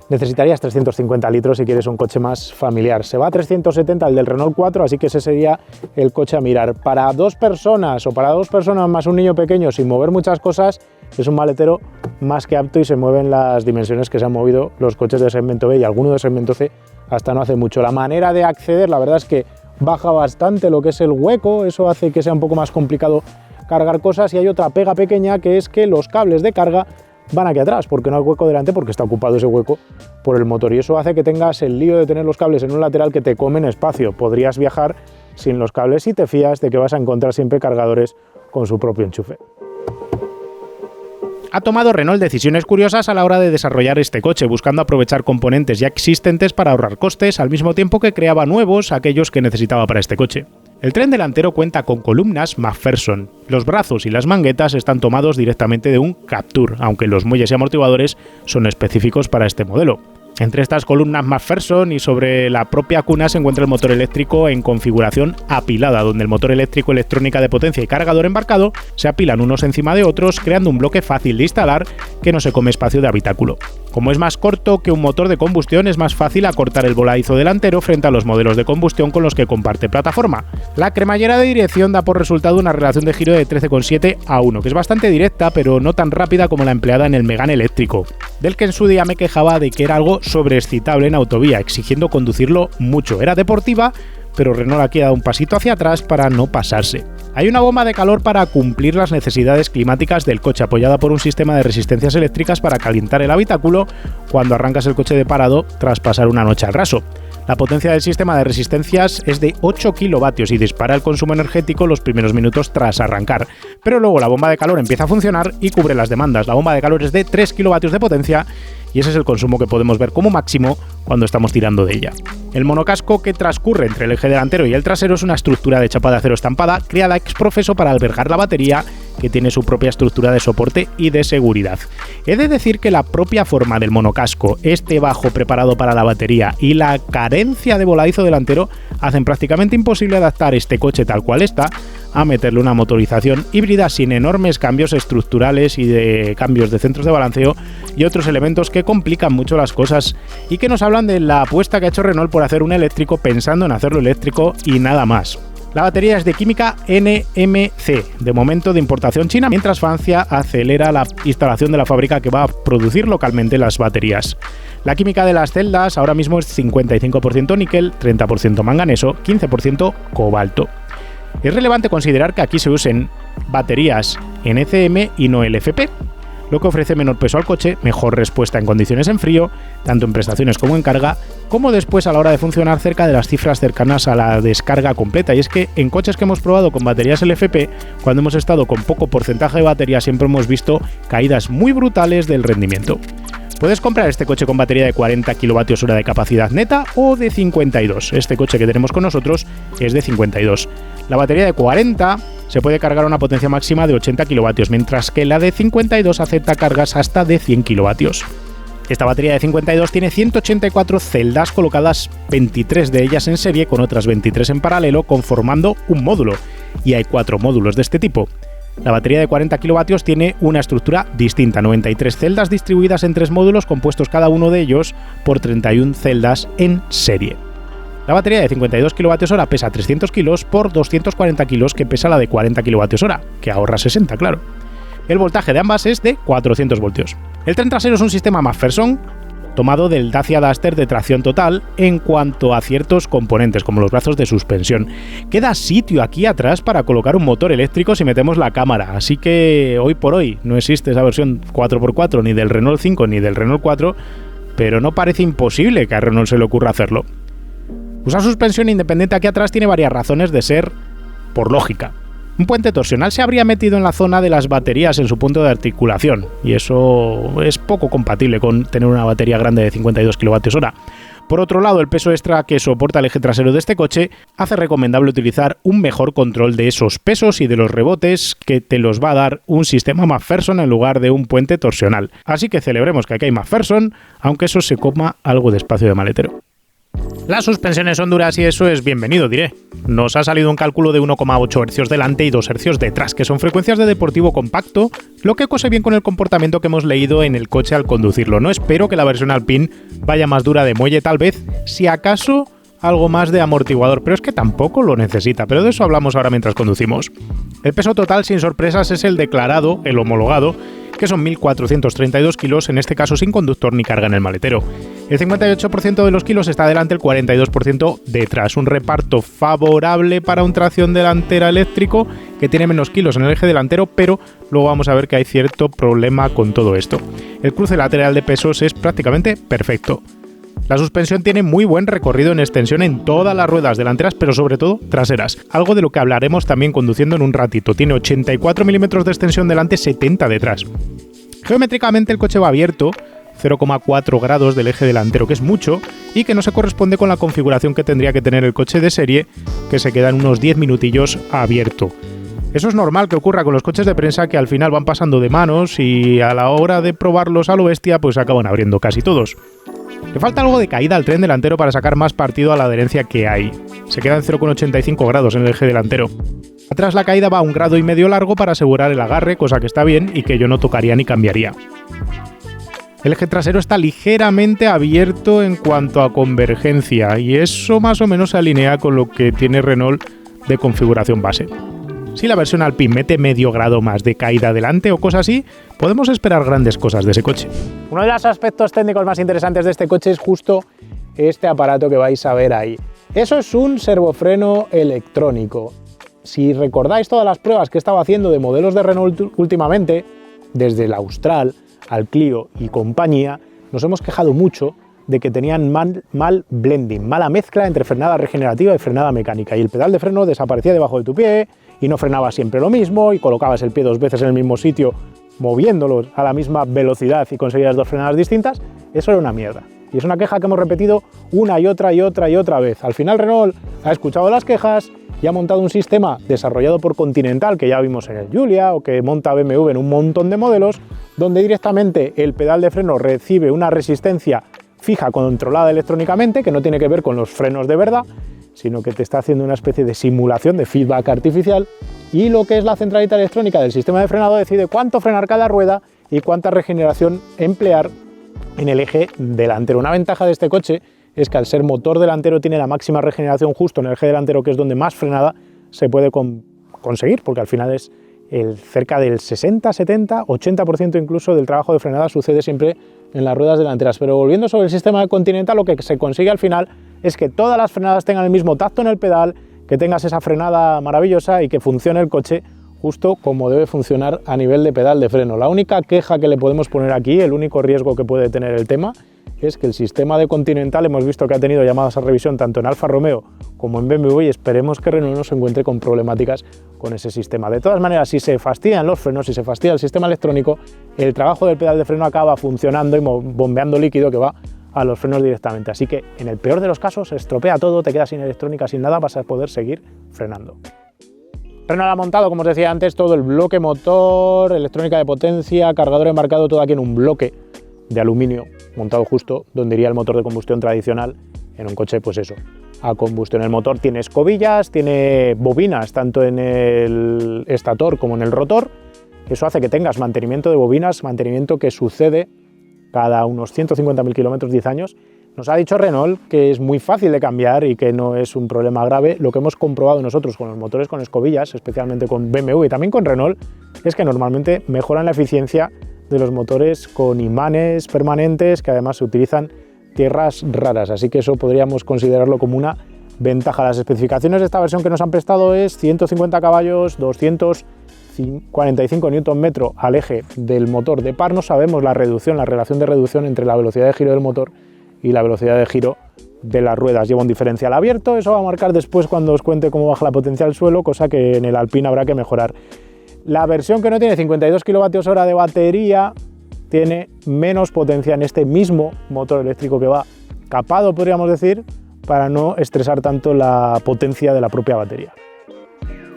Necesitarías 350 litros si quieres un coche más familiar. Se va a 370 el del Renault 4, así que ese sería el coche a mirar. Para 2 personas o para 2 personas más un niño pequeño sin mover muchas cosas, es un maletero más que apto y se mueven las dimensiones que se han movido los coches de segmento B y algunos de segmento C hasta no hace mucho. La manera de acceder, la verdad es que baja bastante lo que es el hueco, eso hace que sea un poco más complicado cargar cosas y hay otra pega pequeña que es que los cables de carga van aquí atrás porque no hay hueco delante porque está ocupado ese hueco por el motor y eso hace que tengas el lío de tener los cables en un lateral que te comen espacio. Podrías viajar sin los cables si te fías de que vas a encontrar siempre cargadores con su propio enchufe. Ha tomado Renault decisiones curiosas a la hora de desarrollar este coche, buscando aprovechar componentes ya existentes para ahorrar costes, al mismo tiempo que creaba nuevos, aquellos que necesitaba para este coche. El tren delantero cuenta con columnas McPherson. Los brazos y las manguetas están tomados directamente de un Captur, aunque los muelles y amortiguadores son específicos para este modelo. Entre estas columnas McPherson y sobre la propia cuna se encuentra el motor eléctrico en configuración apilada, donde el motor eléctrico, electrónica de potencia y cargador embarcado se apilan unos encima de otros, creando un bloque fácil de instalar que no se come espacio de habitáculo. Como es más corto que un motor de combustión, es más fácil acortar el voladizo delantero frente a los modelos de combustión con los que comparte plataforma. La cremallera de dirección da por resultado una relación de giro de 13,7 a 1, que es bastante directa, pero no tan rápida como la empleada en el Megane eléctrico, del que en su día me quejaba de que era algo sobreexcitable en autovía, exigiendo conducirlo mucho. Era deportiva, pero Renault aquí ha dado un pasito hacia atrás para no pasarse. Hay una bomba de calor para cumplir las necesidades climáticas del coche, apoyada por un sistema de resistencias eléctricas para calentar el habitáculo cuando arrancas el coche de parado tras pasar una noche al raso. La potencia del sistema de resistencias es de 8 kilovatios y dispara el consumo energético los primeros minutos tras arrancar, pero luego la bomba de calor empieza a funcionar y cubre las demandas. La bomba de calor es de 3 kilovatios de potencia y ese es el consumo que podemos ver como máximo cuando estamos tirando de ella. El monocasco que transcurre entre el eje delantero y el trasero es una estructura de chapa de acero estampada creada ex profeso para albergar la batería, que tiene su propia estructura de soporte y de seguridad. He de decir que la propia forma del monocasco, este bajo preparado para la batería y la carencia de voladizo delantero hacen prácticamente imposible adaptar este coche tal cual está a meterle una motorización híbrida sin enormes cambios estructurales y de cambios de centros de balanceo y otros elementos que complican mucho las cosas y que nos hablan de la apuesta que ha hecho Renault por hacer un eléctrico pensando en hacerlo eléctrico y nada más. La batería es de química NMC, de momento de importación china, mientras Francia acelera la instalación de la fábrica que va a producir localmente las baterías. La química de las celdas ahora mismo es 55% níquel, 30% manganeso, 15% cobalto. Es relevante considerar que aquí se usen baterías NCM y no LFP, lo que ofrece menor peso al coche, mejor respuesta en condiciones en frío, tanto en prestaciones como en carga, como después a la hora de funcionar cerca de las cifras cercanas a la descarga completa. Y es que en coches que hemos probado con baterías LFP, cuando hemos estado con poco porcentaje de batería, siempre hemos visto caídas muy brutales del rendimiento. Puedes comprar este coche con batería de 40 kWh de capacidad neta o de 52. Este coche que tenemos con nosotros es de 52. La batería de 40 se puede cargar a una potencia máxima de 80 kW, mientras que la de 52 acepta cargas hasta de 100 kW. Esta batería de 52 tiene 184 celdas colocadas, 23 de ellas en serie con otras 23 en paralelo, conformando un módulo, y hay 4 módulos de este tipo. La batería de 40 kW tiene una estructura distinta, 93 celdas distribuidas en 3 módulos compuestos cada uno de ellos por 31 celdas en serie. La batería de 52 kWh pesa 300 kg por 240 kg que pesa la de 40 kWh, que ahorra 60, claro. El voltaje de ambas es de 400 voltios. El tren trasero es un sistema McPherson tomado del Dacia Duster de tracción total en cuanto a ciertos componentes, como los brazos de suspensión. Queda sitio aquí atrás para colocar un motor eléctrico si metemos la cámara, así que hoy por hoy no existe esa versión 4x4 ni del Renault 5 ni del Renault 4, pero no parece imposible que a Renault se le ocurra hacerlo. Usar suspensión independiente aquí atrás tiene varias razones de ser por lógica. Un puente torsional se habría metido en la zona de las baterías en su punto de articulación, y eso es poco compatible con tener una batería grande de 52 kWh. Por otro lado, el peso extra que soporta el eje trasero de este coche hace recomendable utilizar un mejor control de esos pesos y de los rebotes que te los va a dar un sistema McPherson en lugar de un puente torsional. Así que celebremos que aquí hay McPherson, aunque eso se coma algo de espacio de maletero. Las suspensiones son duras y eso es bienvenido, diré. Nos ha salido un cálculo de 1,8 Hz delante y 2 Hz detrás, que son frecuencias de deportivo compacto, lo que cose bien con el comportamiento que hemos leído en el coche al conducirlo. No espero que la versión Alpine vaya más dura de muelle, tal vez, si acaso algo más de amortiguador, pero es que tampoco lo necesita, pero de eso hablamos ahora mientras conducimos. El peso total, sin sorpresas, es el declarado, el homologado, que son 1.432 kilos, en este caso sin conductor ni carga en el maletero. El 58% de los kilos está delante, el 42% detrás. Un reparto favorable para un tracción delantera eléctrico que tiene menos kilos en el eje delantero, pero luego vamos a ver que hay cierto problema con todo esto. El cruce lateral de pesos es prácticamente perfecto. La suspensión tiene muy buen recorrido en extensión en todas las ruedas delanteras, pero sobre todo traseras, algo de lo que hablaremos también conduciendo en un ratito. Tiene 84 milímetros de extensión delante, 70 detrás. Geométricamente el coche va abierto, 0,4 grados del eje delantero, que es mucho, y que no se corresponde con la configuración que tendría que tener el coche de serie, que se queda en unos 10 minutillos abierto. Eso es normal que ocurra con los coches de prensa, que al final van pasando de manos y a la hora de probarlos a lo bestia pues acaban abriendo casi todos. Le falta algo de caída al tren delantero para sacar más partido a la adherencia que hay. Se queda en 0,85 grados en el eje delantero. Atrás la caída va a 1,5 grados largo para asegurar el agarre, cosa que está bien y que yo no tocaría ni cambiaría. El eje trasero está ligeramente abierto en cuanto a convergencia y eso más o menos se alinea con lo que tiene Renault de configuración base. Si la versión Alpine mete medio grado más de caída adelante o cosas así, podemos esperar grandes cosas de ese coche. Uno de los aspectos técnicos más interesantes de este coche es justo este aparato que vais a ver ahí. Eso es un servofreno electrónico. Si recordáis todas las pruebas que he estado haciendo de modelos de Renault últimamente, desde el Austral al Clio y compañía, nos hemos quejado mucho de que tenían mal blending, mala mezcla entre frenada regenerativa y frenada mecánica, y el pedal de freno desaparecía debajo de tu pie y no frenaba siempre lo mismo y colocabas el pie 2 veces en el mismo sitio moviéndolos a la misma velocidad y conseguías 2 frenadas distintas. Eso era una mierda. Y es una queja que hemos repetido una y otra vez. Al final Renault ha escuchado las quejas y ha montado un sistema desarrollado por Continental, que ya vimos en el Giulia o que monta BMW en un montón de modelos, donde directamente el pedal de freno recibe una resistencia fija controlada electrónicamente, que no tiene que ver con los frenos de verdad, sino que te está haciendo una especie de simulación de feedback artificial, y lo que es la centralita electrónica del sistema de frenado decide cuánto frenar cada rueda y cuánta regeneración emplear en el eje delantero. Una ventaja de este coche es que al ser motor delantero tiene la máxima regeneración justo en el eje delantero, que es donde más frenada se puede conseguir, porque al final es cerca del 60, 70, 80% incluso del trabajo de frenada sucede siempre en las ruedas delanteras. Pero volviendo sobre el sistema de Continental, lo que se consigue al final es que todas las frenadas tengan el mismo tacto en el pedal, que tengas esa frenada maravillosa y que funcione el coche justo como debe funcionar a nivel de pedal de freno. La única queja que le podemos poner aquí, el único riesgo que puede tener el tema, es que el sistema de Continental hemos visto que ha tenido llamadas a revisión tanto en Alfa Romeo como en BMW, y esperemos que Renault no se encuentre con problemáticas con ese sistema. De todas maneras, si se fastidian los frenos, si se fastidia el sistema electrónico, el trabajo del pedal de freno acaba funcionando y bombeando líquido que va a los frenos directamente. Así que en el peor de los casos se estropea todo, te quedas sin electrónica, sin nada, vas a poder seguir frenando. Renault ha montado, como os decía antes, todo el bloque motor, electrónica de potencia, cargador embarcado, todo aquí en un bloque de aluminio montado justo donde iría el motor de combustión tradicional en un coche, pues eso, a combustión. El motor tiene escobillas, tiene bobinas tanto en el estator como en el rotor. Eso hace que tengas mantenimiento de bobinas, mantenimiento que sucede cada unos 150.000 kilómetros, 10 años. Nos ha dicho Renault que es muy fácil de cambiar y que no es un problema grave. Lo que hemos comprobado nosotros con los motores con escobillas, especialmente con BMW y también con Renault, es que normalmente mejoran la eficiencia de los motores con imanes permanentes, que además se utilizan tierras raras, así que eso podríamos considerarlo como una ventaja. Las especificaciones de esta versión que nos han prestado es 150 caballos, 245 Nm al eje del motor de par. No sabemos la relación de reducción entre la velocidad de giro del motor y la velocidad de giro de las ruedas. Lleva un diferencial abierto, eso va a marcar después cuando os cuente cómo baja la potencia al suelo, cosa que en el Alpine habrá que mejorar. La versión que no tiene 52 kWh de batería tiene menos potencia en este mismo motor eléctrico, que va capado, podríamos decir, para no estresar tanto la potencia de la propia batería.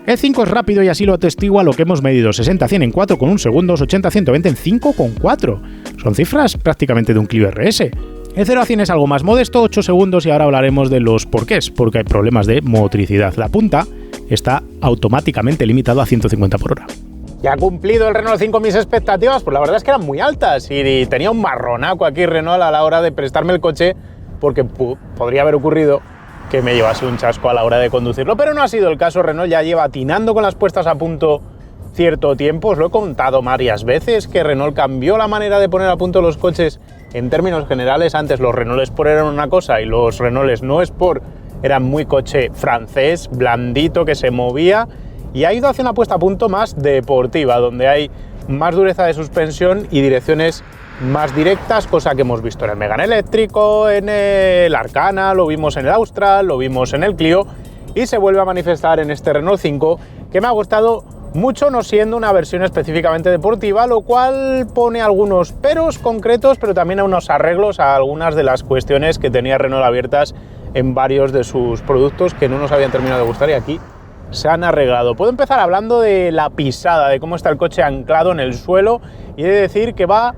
El 5 es rápido y así lo atestigua lo que hemos medido: 60-100 en 4,1 segundos, 80-120 en 5,4. Son cifras prácticamente de un Clio RS. El 0 a 100 es algo más modesto, 8 segundos, y ahora hablaremos de los porqués, porque hay problemas de motricidad. La punta está automáticamente limitado a 150 por hora. ¿Y ha cumplido el Renault 5 mis expectativas? Pues la verdad es que eran muy altas y tenía un marronaco aquí Renault a la hora de prestarme el coche, porque podría haber ocurrido que me llevase un chasco a la hora de conducirlo, pero no ha sido el caso. Renault ya lleva atinando con las puestas a punto cierto tiempo. Os lo he contado varias veces que Renault cambió la manera de poner a punto los coches en términos generales. Antes los Renault Sport eran una cosa y los Renault no Sport eran muy coche francés, blandito, que se movía, y ha ido hacia una puesta a punto más deportiva, donde hay más dureza de suspensión y direcciones más directas, cosa que hemos visto en el Megane eléctrico, en el Arcana, lo vimos en el Austral, lo vimos en el Clio, y se vuelve a manifestar en este Renault 5, que me ha gustado mucho no siendo una versión específicamente deportiva, lo cual pone algunos peros concretos, pero también a unos arreglos a algunas de las cuestiones que tenía Renault abiertas en varios de sus productos que no nos habían terminado de gustar y aquí se han arreglado. Puedo empezar hablando de la pisada, de cómo está el coche anclado en el suelo, y he de decir que va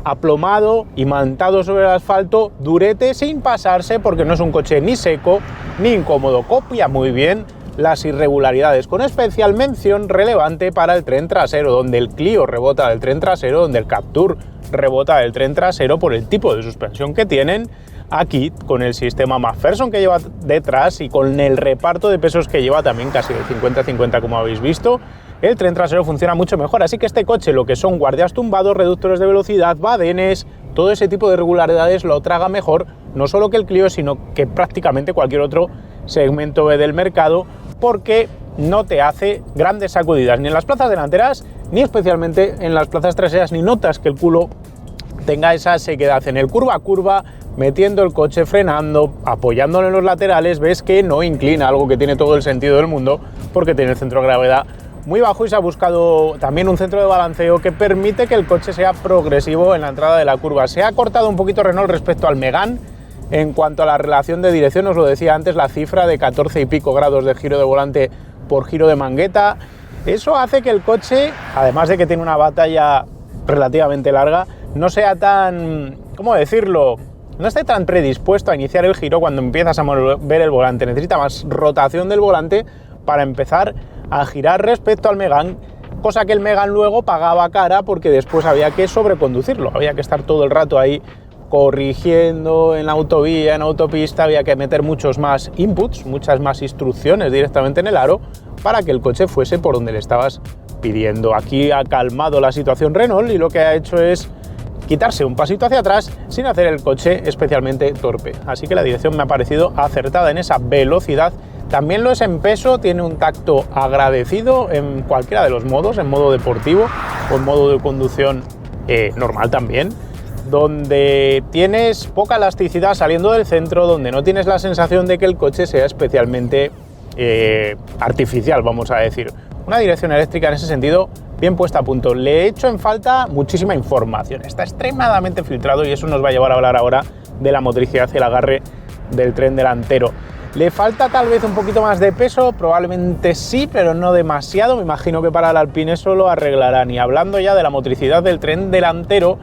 aplomado, imantado sobre el asfalto, durete, sin pasarse, porque no es un coche ni seco ni incómodo. Copia muy bien las irregularidades, con especial mención relevante para el tren trasero, donde el Clio rebota del tren trasero, donde el Captur rebota del tren trasero por el tipo de suspensión que tienen. Aquí, con el sistema McPherson que lleva detrás y con el reparto de pesos que lleva también casi de 50-50 como habéis visto, el tren trasero funciona mucho mejor. Así que este coche, lo que son guardias tumbados, reductores de velocidad, badenes, todo ese tipo de irregularidades lo traga mejor, no solo que el Clio, sino que prácticamente cualquier otro segmento B del mercado, porque no te hace grandes sacudidas ni en las plazas delanteras, ni especialmente en las plazas traseras, ni notas que el culo tenga esa sequedad. En el curva a curva, metiendo el coche, frenando, apoyándolo en los laterales, ves que no inclina, algo que tiene todo el sentido del mundo, porque tiene el centro de gravedad muy bajo y se ha buscado también un centro de balanceo que permite que el coche sea progresivo en la entrada de la curva. Se ha cortado un poquito Renault respecto al Megane en cuanto a la relación de dirección, os lo decía antes, la cifra de 14 y pico grados de giro de volante por giro de mangueta. Eso hace que el coche, además de que tiene una batalla relativamente larga, no sea tan, ¿cómo decirlo?, no esté tan predispuesto a iniciar el giro cuando empiezas a mover el volante. Necesita más rotación del volante para empezar a girar respecto al Megane, cosa que el Megane luego pagaba cara porque después había que sobreconducirlo, había que estar todo el rato ahí corrigiendo en la autovía, en autopista, había que meter muchos más inputs, muchas más instrucciones directamente en el aro para que el coche fuese por donde le estabas pidiendo. Aquí ha calmado la situación Renault y lo que ha hecho es quitarse un pasito hacia atrás sin hacer el coche especialmente torpe. Así que la dirección me ha parecido acertada en esa velocidad. También lo es en peso, tiene un tacto agradecido en cualquiera de los modos, en modo deportivo o en modo de conducción normal también, donde tienes poca elasticidad saliendo del centro, donde no tienes la sensación de que el coche sea especialmente artificial, vamos a decir. Una dirección eléctrica en ese sentido bien puesta a punto. Le he hecho en falta muchísima información, está extremadamente filtrado y eso nos va a llevar a hablar ahora de la motricidad y el agarre del tren delantero. ¿Le falta tal vez un poquito más de peso? Probablemente sí, pero no demasiado. Me imagino que para el Alpine eso lo arreglarán. Y hablando ya de la motricidad del tren delantero,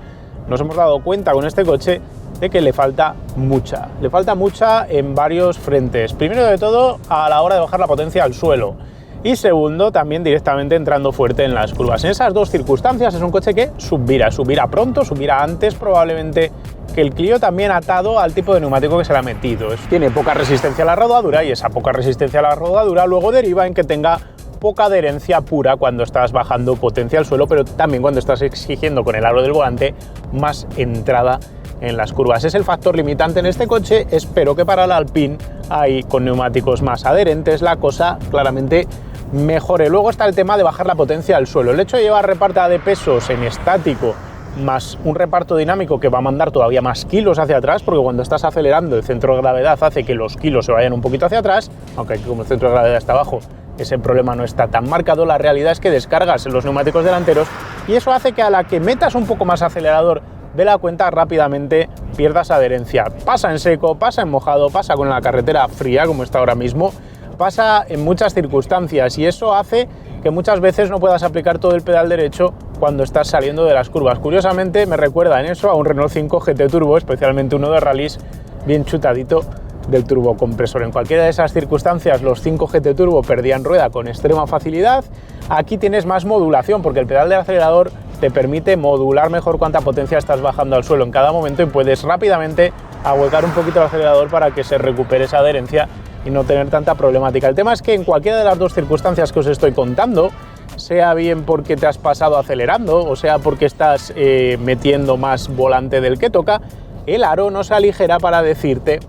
nos hemos dado cuenta con este coche de que le falta mucha. Le falta mucha en varios frentes. Primero de todo, a la hora de bajar la potencia al suelo. Y segundo, también directamente entrando fuerte en las curvas. En esas dos circunstancias es un coche que subirá pronto, subirá antes probablemente que el Clio, también atado al tipo de neumático que se le ha metido. Tiene poca resistencia a la rodadura y esa poca resistencia a la rodadura luego deriva en que tenga poca adherencia pura cuando estás bajando potencia al suelo, pero también cuando estás exigiendo con el aro del volante más entrada en las curvas. Es el factor limitante en este coche. Espero que para el Alpine, ahí con neumáticos más adherentes, la cosa claramente mejore. Luego está el tema de bajar la potencia al suelo. El hecho de llevar reparta de pesos en estático más un reparto dinámico que va a mandar todavía más kilos hacia atrás, porque cuando estás acelerando el centro de gravedad hace que los kilos se vayan un poquito hacia atrás, aunque aquí como el centro de gravedad está abajo ese problema no está tan marcado. La realidad es que descargas en los neumáticos delanteros y eso hace que a la que metas un poco más acelerador de la cuenta rápidamente pierdas adherencia. Pasa en seco, pasa en mojado, pasa con la carretera fría como está ahora mismo, pasa en muchas circunstancias y eso hace que muchas veces no puedas aplicar todo el pedal derecho cuando estás saliendo de las curvas. Curiosamente me recuerda en eso a un Renault 5 GT Turbo, especialmente uno de rallies bien chutadito del turbocompresor. En cualquiera de esas circunstancias los 5 GT Turbo perdían rueda con extrema facilidad. Aquí tienes más modulación porque el pedal del acelerador te permite modular mejor cuánta potencia estás bajando al suelo en cada momento y puedes rápidamente ahuecar un poquito el acelerador para que se recupere esa adherencia y no tener tanta problemática. El tema es que en cualquiera de las dos circunstancias que os estoy contando, sea bien porque te has pasado acelerando o sea porque estás metiendo más volante del que toca, el aro no se aligera para decirte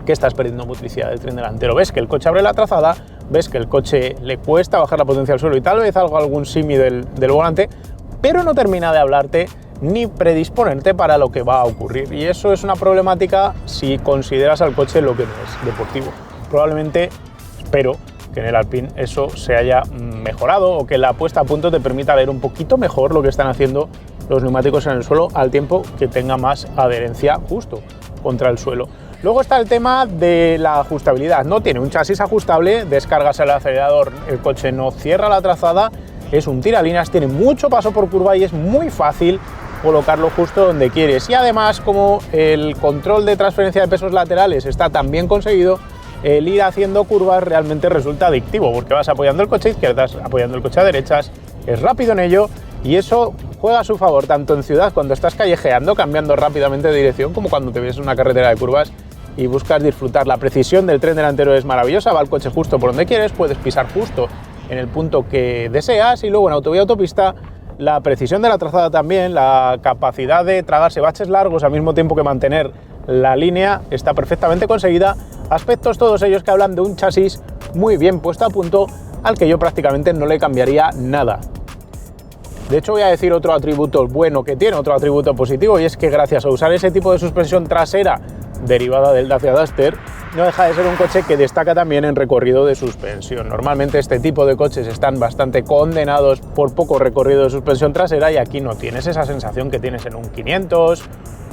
que estás perdiendo motricidad del tren delantero. Ves que el coche abre la trazada, ves que el coche le cuesta bajar la potencia al suelo y tal vez algún simi del volante, pero no termina de hablarte ni predisponerte para lo que va a ocurrir. Y eso es una problemática si consideras al coche lo que no es, deportivo. Probablemente, espero que en el Alpine eso se haya mejorado o que la puesta a punto te permita ver un poquito mejor lo que están haciendo los neumáticos en el suelo al tiempo que tenga más adherencia justo contra el suelo. Luego está el tema de la ajustabilidad. No tiene un chasis ajustable, descargas el acelerador, el coche no cierra la trazada, es un tiralíneas, tiene mucho paso por curva y es muy fácil colocarlo justo donde quieres. Y además, como el control de transferencia de pesos laterales está tan bien conseguido, el ir haciendo curvas realmente resulta adictivo, porque vas apoyando el coche a izquierdas, apoyando el coche a derechas, es rápido en ello y eso juega a su favor tanto en ciudad cuando estás callejeando, cambiando rápidamente de dirección, como cuando te ves en una carretera de curvas y buscas disfrutar. La precisión del tren delantero es maravillosa, va el coche justo por donde quieres, puedes pisar justo en el punto que deseas y luego en autovía y autopista la precisión de la trazada también, la capacidad de tragarse baches largos al mismo tiempo que mantener la línea está perfectamente conseguida. Aspectos todos ellos que hablan de un chasis muy bien puesto a punto al que yo prácticamente no le cambiaría nada. De hecho voy a decir otro atributo bueno que tiene, otro atributo positivo, y es que gracias a usar ese tipo de suspensión trasera derivada del Dacia Duster, no deja de ser un coche que destaca también en recorrido de suspensión. Normalmente este tipo de coches están bastante condenados por poco recorrido de suspensión trasera y aquí no tienes esa sensación que tienes en un 500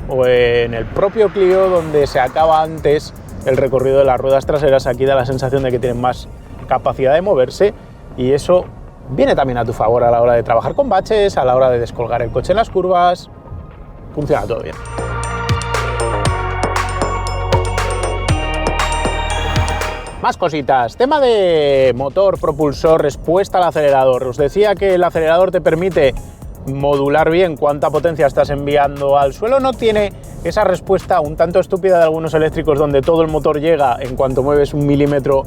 o en el propio Clio, donde se acaba antes el recorrido de las ruedas traseras. Aquí da la sensación de que tienen más capacidad de moverse y eso viene también a tu favor a la hora de trabajar con baches, a la hora de descolgar el coche en las curvas. Funciona todo bien. Más cositas, tema de motor, propulsor, respuesta al acelerador. Os decía que el acelerador te permite modular bien cuánta potencia estás enviando al suelo. No tiene esa respuesta un tanto estúpida de algunos eléctricos donde todo el motor llega en cuanto mueves 1 milímetro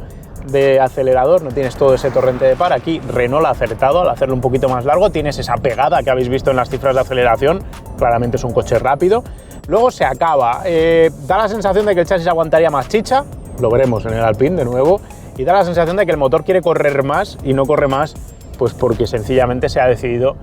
de acelerador, no tienes todo ese torrente de par. Aquí Renault ha acertado al hacerlo un poquito más largo, tienes esa pegada que habéis visto en las cifras de aceleración, claramente es un coche rápido. Luego se acaba, da la sensación de que el chasis aguantaría más chicha, lo veremos en el Alpine de nuevo, y da la sensación de que el motor quiere correr más y no corre más pues porque sencillamente se ha decidido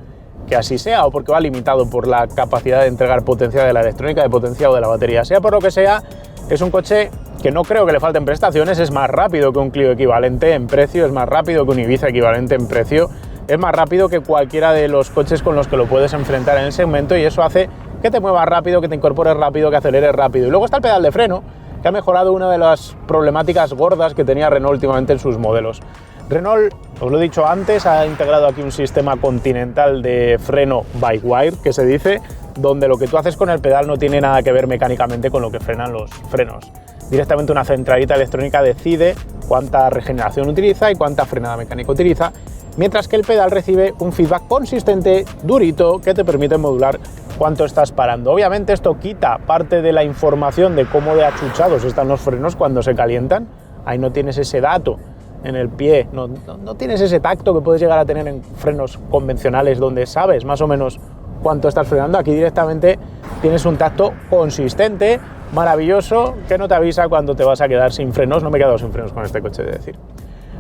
que así sea o porque va limitado por la capacidad de entregar potencia de la electrónica, de potencia o de la batería. Sea por lo que sea, es un coche que no creo que le falten prestaciones, es más rápido que un Clio equivalente en precio, es más rápido que un Ibiza equivalente en precio, es más rápido que cualquiera de los coches con los que lo puedes enfrentar en el segmento y eso hace que te muevas rápido, que te incorpores rápido, que aceleres rápido. Y luego está el pedal de freno, que ha mejorado una de las problemáticas gordas que tenía Renault últimamente en sus modelos. Renault, os lo he dicho antes, ha integrado aquí un sistema continental de freno by wire, que se dice, donde lo que tú haces con el pedal no tiene nada que ver mecánicamente con lo que frenan los frenos. Directamente una centralita electrónica decide cuánta regeneración utiliza y cuánta frenada mecánica utiliza, mientras que el pedal recibe un feedback consistente, durito, que te permite modular cuánto estás parando. Obviamente esto quita parte de la información de cómo de achuchados están los frenos cuando se calientan. Ahí no tienes ese dato en el pie, no tienes ese tacto que puedes llegar a tener en frenos convencionales donde sabes más o menos cuánto estás frenando. Aquí directamente tienes un tacto consistente, maravilloso, que no te avisa cuando te vas a quedar sin frenos. No me he quedado sin frenos con este coche, de decir.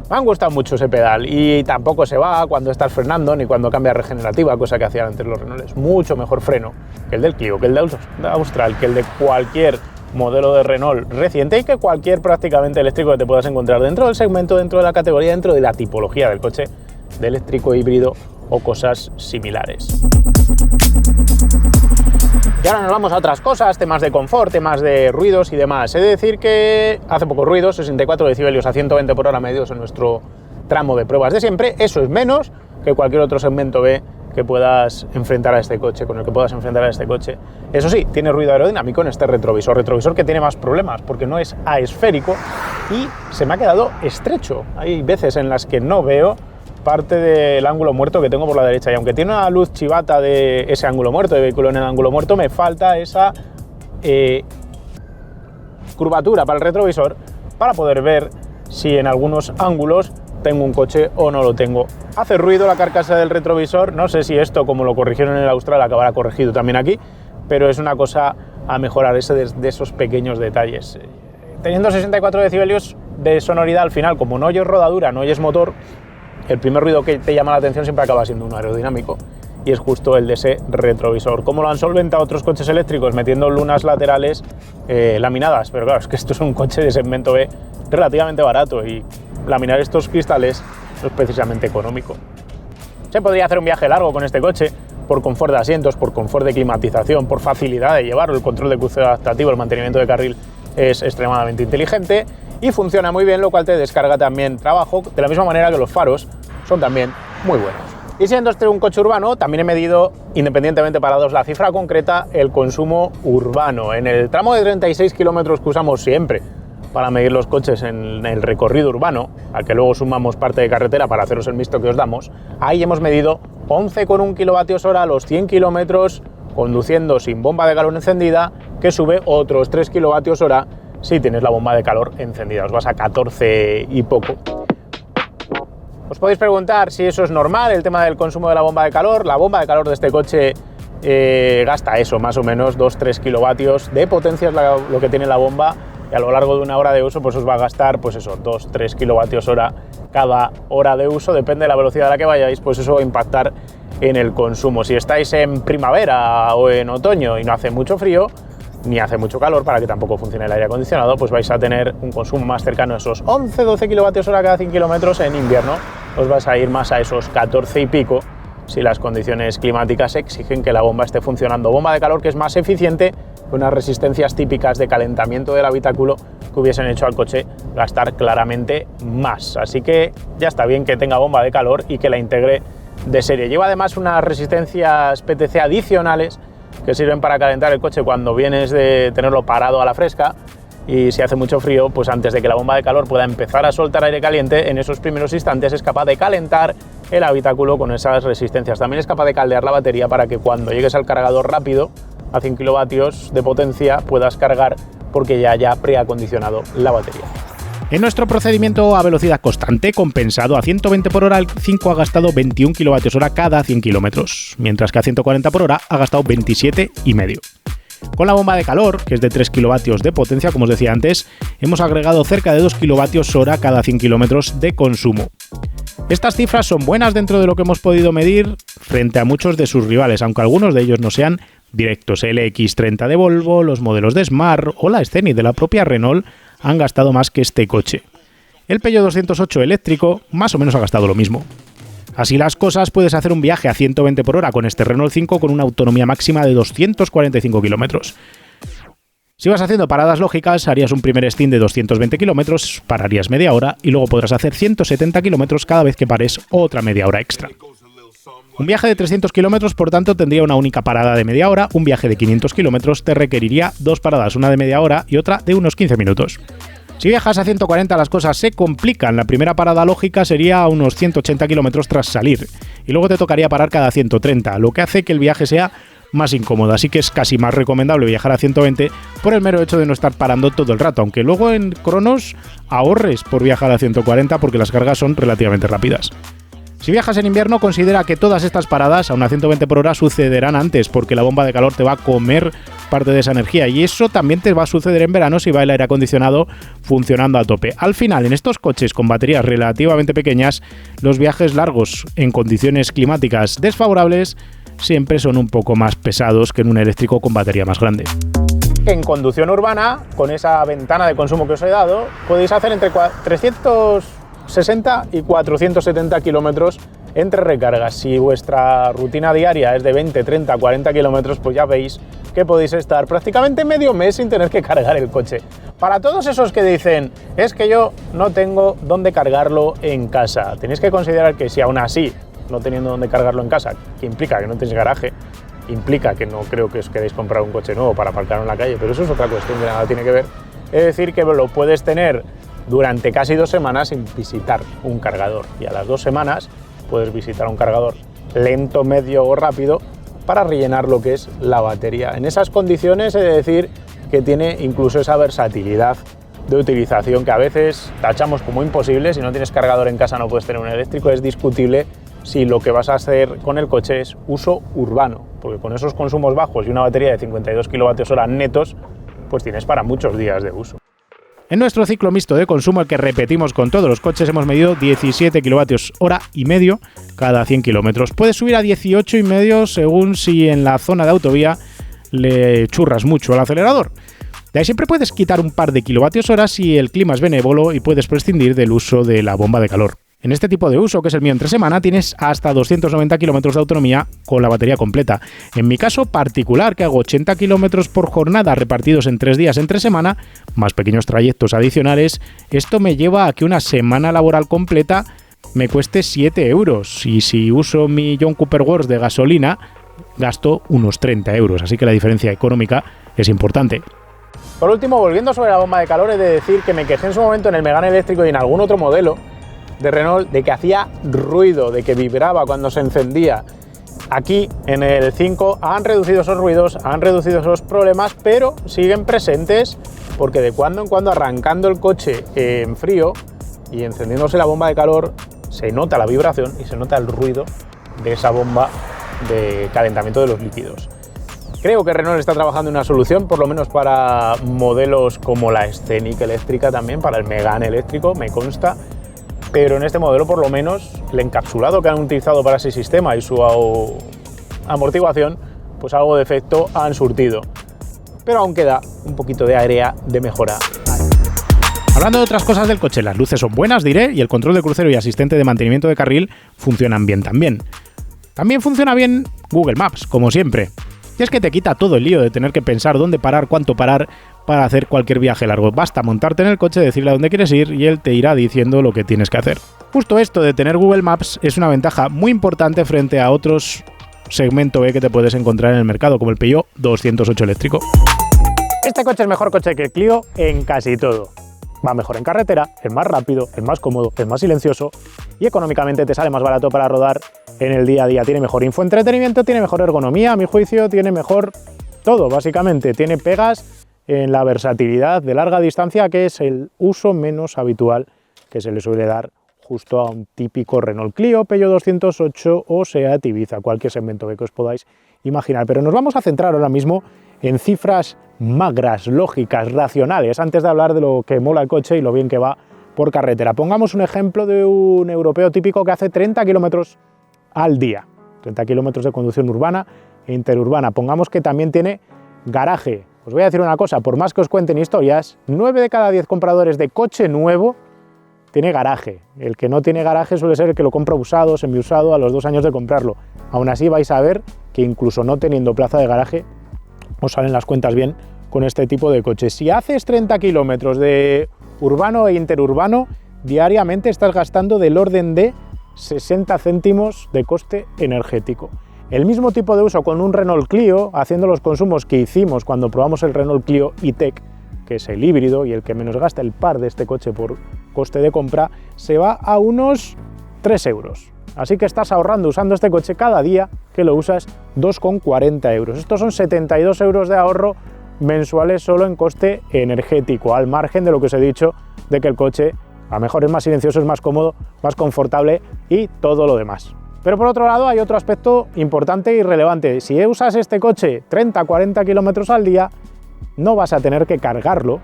Me han gustado mucho ese pedal y tampoco se va cuando estás frenando ni cuando cambia regenerativa, cosa que hacían antes los Renault. Es mucho mejor freno que el del Clio, que el de Austral, que el de cualquier modelo de Renault reciente y que cualquier prácticamente eléctrico que te puedas encontrar dentro del segmento, dentro de la categoría, dentro de la tipología del coche de eléctrico, híbrido o cosas similares. Y ahora nos vamos a otras cosas, temas de confort, temas de ruidos y demás. He de decir que hace poco ruido, 64 decibelios a 120 por hora medidos en nuestro tramo de pruebas de siempre. Eso es menos que cualquier otro segmento B que puedas enfrentar a este coche, con el que puedas enfrentar a este coche. Eso sí, tiene ruido aerodinámico en este retrovisor que tiene más problemas porque no es aesférico y se me ha quedado estrecho. Hay veces en las que no veo parte del ángulo muerto que tengo por la derecha y aunque tiene una luz chivata de ese ángulo muerto, de vehículo en el ángulo muerto, me falta esa curvatura para el retrovisor para poder ver si en algunos ángulos tengo un coche o no lo tengo. Hace ruido la carcasa del retrovisor, no sé si esto, como lo corrigieron en el Austral, acabará corregido también aquí, pero es una cosa a mejorar, ese de esos pequeños detalles. Teniendo 64 decibelios de sonoridad al final, como no oyes rodadura, no oyes motor, el primer ruido que te llama la atención siempre acaba siendo un aerodinámico y es justo el de ese retrovisor. ¿Cómo lo han solventado otros coches eléctricos? Metiendo lunas laterales laminadas, pero claro, es que esto es un coche de segmento B relativamente barato y laminar estos cristales no es precisamente económico. Se podría hacer un viaje largo con este coche, por confort de asientos, por confort de climatización, por facilidad de llevarlo, el control de crucero adaptativo, el mantenimiento de carril es extremadamente inteligente y funciona muy bien, lo cual te descarga también trabajo, de la misma manera que los faros son también muy buenos. Y siendo este un coche urbano, también he medido, independientemente para la cifra concreta, el consumo urbano. En el tramo de 36 kilómetros que usamos siempre para medir los coches en el recorrido urbano, al que luego sumamos parte de carretera para haceros el mixto que os damos, ahí hemos medido 11,1 kilovatios hora a los 100 kilómetros conduciendo sin bomba de calor encendida, que sube otros 3 kilovatios hora si tienes la bomba de calor encendida, os vas a 14 y poco. Os podéis preguntar si eso es normal, el tema del consumo de la bomba de calor. La bomba de calor de este coche gasta eso, más o menos 2-3 kilovatios de potencia es lo que tiene la bomba, y a lo largo de una hora de uso pues os va a gastar pues eso, 2-3 kilovatios hora cada hora de uso, depende de la velocidad a la que vayáis, pues eso va a impactar en el consumo. Si estáis en primavera o en otoño y no hace mucho frío, ni hace mucho calor, para que tampoco funcione el aire acondicionado, pues vais a tener un consumo más cercano a esos 11-12 kilovatios hora cada 100 kilómetros. En invierno os vais a ir más a esos 14 y pico si las condiciones climáticas exigen que la bomba esté funcionando. Bomba de calor que es más eficiente, con unas resistencias típicas de calentamiento del habitáculo que hubiesen hecho al coche gastar claramente más. Así que ya está bien que tenga bomba de calor y que la integre de serie. Lleva además unas resistencias PTC adicionales que sirven para calentar el coche cuando vienes de tenerlo parado a la fresca, y si hace mucho frío, pues antes de que la bomba de calor pueda empezar a soltar aire caliente, en esos primeros instantes es capaz de calentar el habitáculo con esas resistencias. También es capaz de caldear la batería para que cuando llegues al cargador rápido a 100 kilovatios de potencia puedas cargar, porque ya haya preacondicionado la batería. En nuestro procedimiento a velocidad constante, compensado a 120 por hora, el 5 ha gastado 21 kilovatios hora cada 100 kilómetros, mientras que a 140 por hora ha gastado 27,5. Con la bomba de calor, que es de 3 kilovatios de potencia, como os decía antes, hemos agregado cerca de 2 kilovatios hora cada 100 kilómetros de consumo. Estas cifras son buenas dentro de lo que hemos podido medir frente a muchos de sus rivales, aunque algunos de ellos no sean directos. El X30 de Volvo, los modelos de Smart o la Scenic de la propia Renault han gastado más que este coche. El Peugeot 208 eléctrico más o menos ha gastado lo mismo. Así las cosas, puedes hacer un viaje a 120 por hora con este Renault 5 con una autonomía máxima de 245 kilómetros. Si vas haciendo paradas lógicas, harías un primer stint de 220 kilómetros, pararías media hora y luego podrás hacer 170 kilómetros cada vez que pares otra media hora extra. Un viaje de 300 kilómetros, por tanto, tendría una única parada de media hora. Un viaje de 500 kilómetros te requeriría dos paradas, una de media hora y otra de unos 15 minutos. Si viajas a 140 las cosas se complican. La primera parada lógica sería a unos 180 kilómetros tras salir y luego te tocaría parar cada 130, lo que hace que el viaje sea más incómodo. Así que es casi más recomendable viajar a 120 por el mero hecho de no estar parando todo el rato, aunque luego en cronos ahorres por viajar a 140 porque las cargas son relativamente rápidas. Si viajas en invierno, considera que todas estas paradas a unas 120 por hora sucederán antes, porque la bomba de calor te va a comer parte de esa energía, y eso también te va a suceder en verano si va el aire acondicionado funcionando a tope. Al final, en estos coches con baterías relativamente pequeñas, los viajes largos en condiciones climáticas desfavorables siempre son un poco más pesados que en un eléctrico con batería más grande. En conducción urbana, con esa ventana de consumo que os he dado, podéis hacer entre 360 y 470 kilómetros entre recargas. Si vuestra rutina diaria es de 20, 30, 40 kilómetros, pues ya veis que podéis estar prácticamente medio mes sin tener que cargar el coche. Para todos esos que dicen, es que yo no tengo dónde cargarlo en casa, tenéis que considerar que si aún así, no teniendo dónde cargarlo en casa, que implica que no tenéis garaje, implica que no creo que os queréis comprar un coche nuevo para aparcarlo en la calle, pero eso es otra cuestión que nada tiene que ver, es decir, que lo puedes tener durante casi 2 semanas sin visitar un cargador, y a las 2 semanas puedes visitar un cargador lento, medio o rápido para rellenar lo que es la batería. En esas condiciones he de decir que tiene incluso esa versatilidad de utilización que a veces tachamos como imposible. Si no tienes cargador en casa no puedes tener un eléctrico. Es discutible si lo que vas a hacer con el coche es uso urbano, porque con esos consumos bajos y una batería de 52 kWh netos, pues tienes para muchos días de uso. En nuestro ciclo mixto de consumo, el que repetimos con todos los coches, hemos medido 17 kWh cada 100 kilómetros. Puedes subir a 18,5 según si en la zona de autovía le churras mucho al acelerador. De ahí siempre puedes quitar un par de kilovatios hora si el clima es benévolo y puedes prescindir del uso de la bomba de calor. En este tipo de uso, que es el mío entre semana, tienes hasta 290 kilómetros de autonomía con la batería completa. En mi caso particular, que hago 80 kilómetros por jornada repartidos en 3 días entre semana, más pequeños trayectos adicionales, esto me lleva a que una semana laboral completa me cueste 7 euros. Y si uso mi John Cooper Works de gasolina, gasto unos 30 euros. Así que la diferencia económica es importante. Por último, volviendo sobre la bomba de calor, he de decir que me quejé en su momento en el Megane eléctrico y en algún otro modelo de Renault de que hacía ruido, de que vibraba cuando se encendía. Aquí en el 5 han reducido esos ruidos, han reducido esos problemas, pero siguen presentes porque de cuando en cuando, arrancando el coche en frío y encendiéndose la bomba de calor, se nota la vibración y se nota el ruido de esa bomba de calentamiento de los líquidos. Creo que Renault está trabajando en una solución, por lo menos para modelos como la Scenic eléctrica, también para el Megane eléctrico, me consta. Pero en este modelo, por lo menos, el encapsulado que han utilizado para ese sistema y su amortiguación, pues algo de efecto han surtido. Pero aún queda un poquito de área de mejora. Hablando de otras cosas del coche, las luces son buenas, diré, y el control de crucero y asistente de mantenimiento de carril funcionan bien también. También funciona bien Google Maps, como siempre. Y es que te quita todo el lío de tener que pensar dónde parar, cuánto parar para hacer cualquier viaje largo. Basta montarte en el coche, decirle a dónde quieres ir y él te irá diciendo lo que tienes que hacer. Justo esto de tener Google Maps es una ventaja muy importante frente a otros segmento B que te puedes encontrar en el mercado, como el Peugeot 208 eléctrico. Este coche es mejor coche que el Clio en casi todo. Va mejor en carretera, es más rápido, es más cómodo, es más silencioso y económicamente te sale más barato para rodar en el día a día. Tiene mejor infoentretenimiento, tiene mejor ergonomía, a mi juicio, tiene mejor todo, básicamente. Tiene pegas en la versatilidad de larga distancia, que es el uso menos habitual que se le suele dar justo a un típico Renault Clio, Peugeot 208 o Seat Ibiza, cualquier segmento que os podáis imaginar. Pero nos vamos a centrar ahora mismo en cifras magras, lógicas, racionales, antes de hablar de lo que mola el coche y lo bien que va por carretera. Pongamos un ejemplo de un europeo típico que hace 30 kilómetros al día, 30 kilómetros de conducción urbana e interurbana. Pongamos que también tiene garaje. Os voy a decir una cosa, por más que os cuenten historias, 9 de cada 10 compradores de coche nuevo tiene garaje. El que no tiene garaje suele ser el que lo compra usado, semiusado, a los 2 años de comprarlo. Aún así vais a ver que incluso no teniendo plaza de garaje, os salen las cuentas bien con este tipo de coches. Si haces 30 kilómetros de urbano e interurbano, diariamente estás gastando del orden de 60 céntimos de coste energético. El mismo tipo de uso con un Renault Clio, haciendo los consumos que hicimos cuando probamos el Renault Clio E-Tech, que es el híbrido y el que menos gasta el par de este coche por coste de compra, se va a unos 3 euros. Así que estás ahorrando usando este coche cada día que lo usas 2,40 euros. Estos son 72 euros de ahorro mensuales solo en coste energético, al margen de lo que os he dicho de que el coche a lo mejor es más silencioso, es más cómodo, más confortable y todo lo demás. Pero por otro lado hay otro aspecto importante y relevante. Si usas este coche 30-40 kilómetros al día, no vas a tener que cargarlo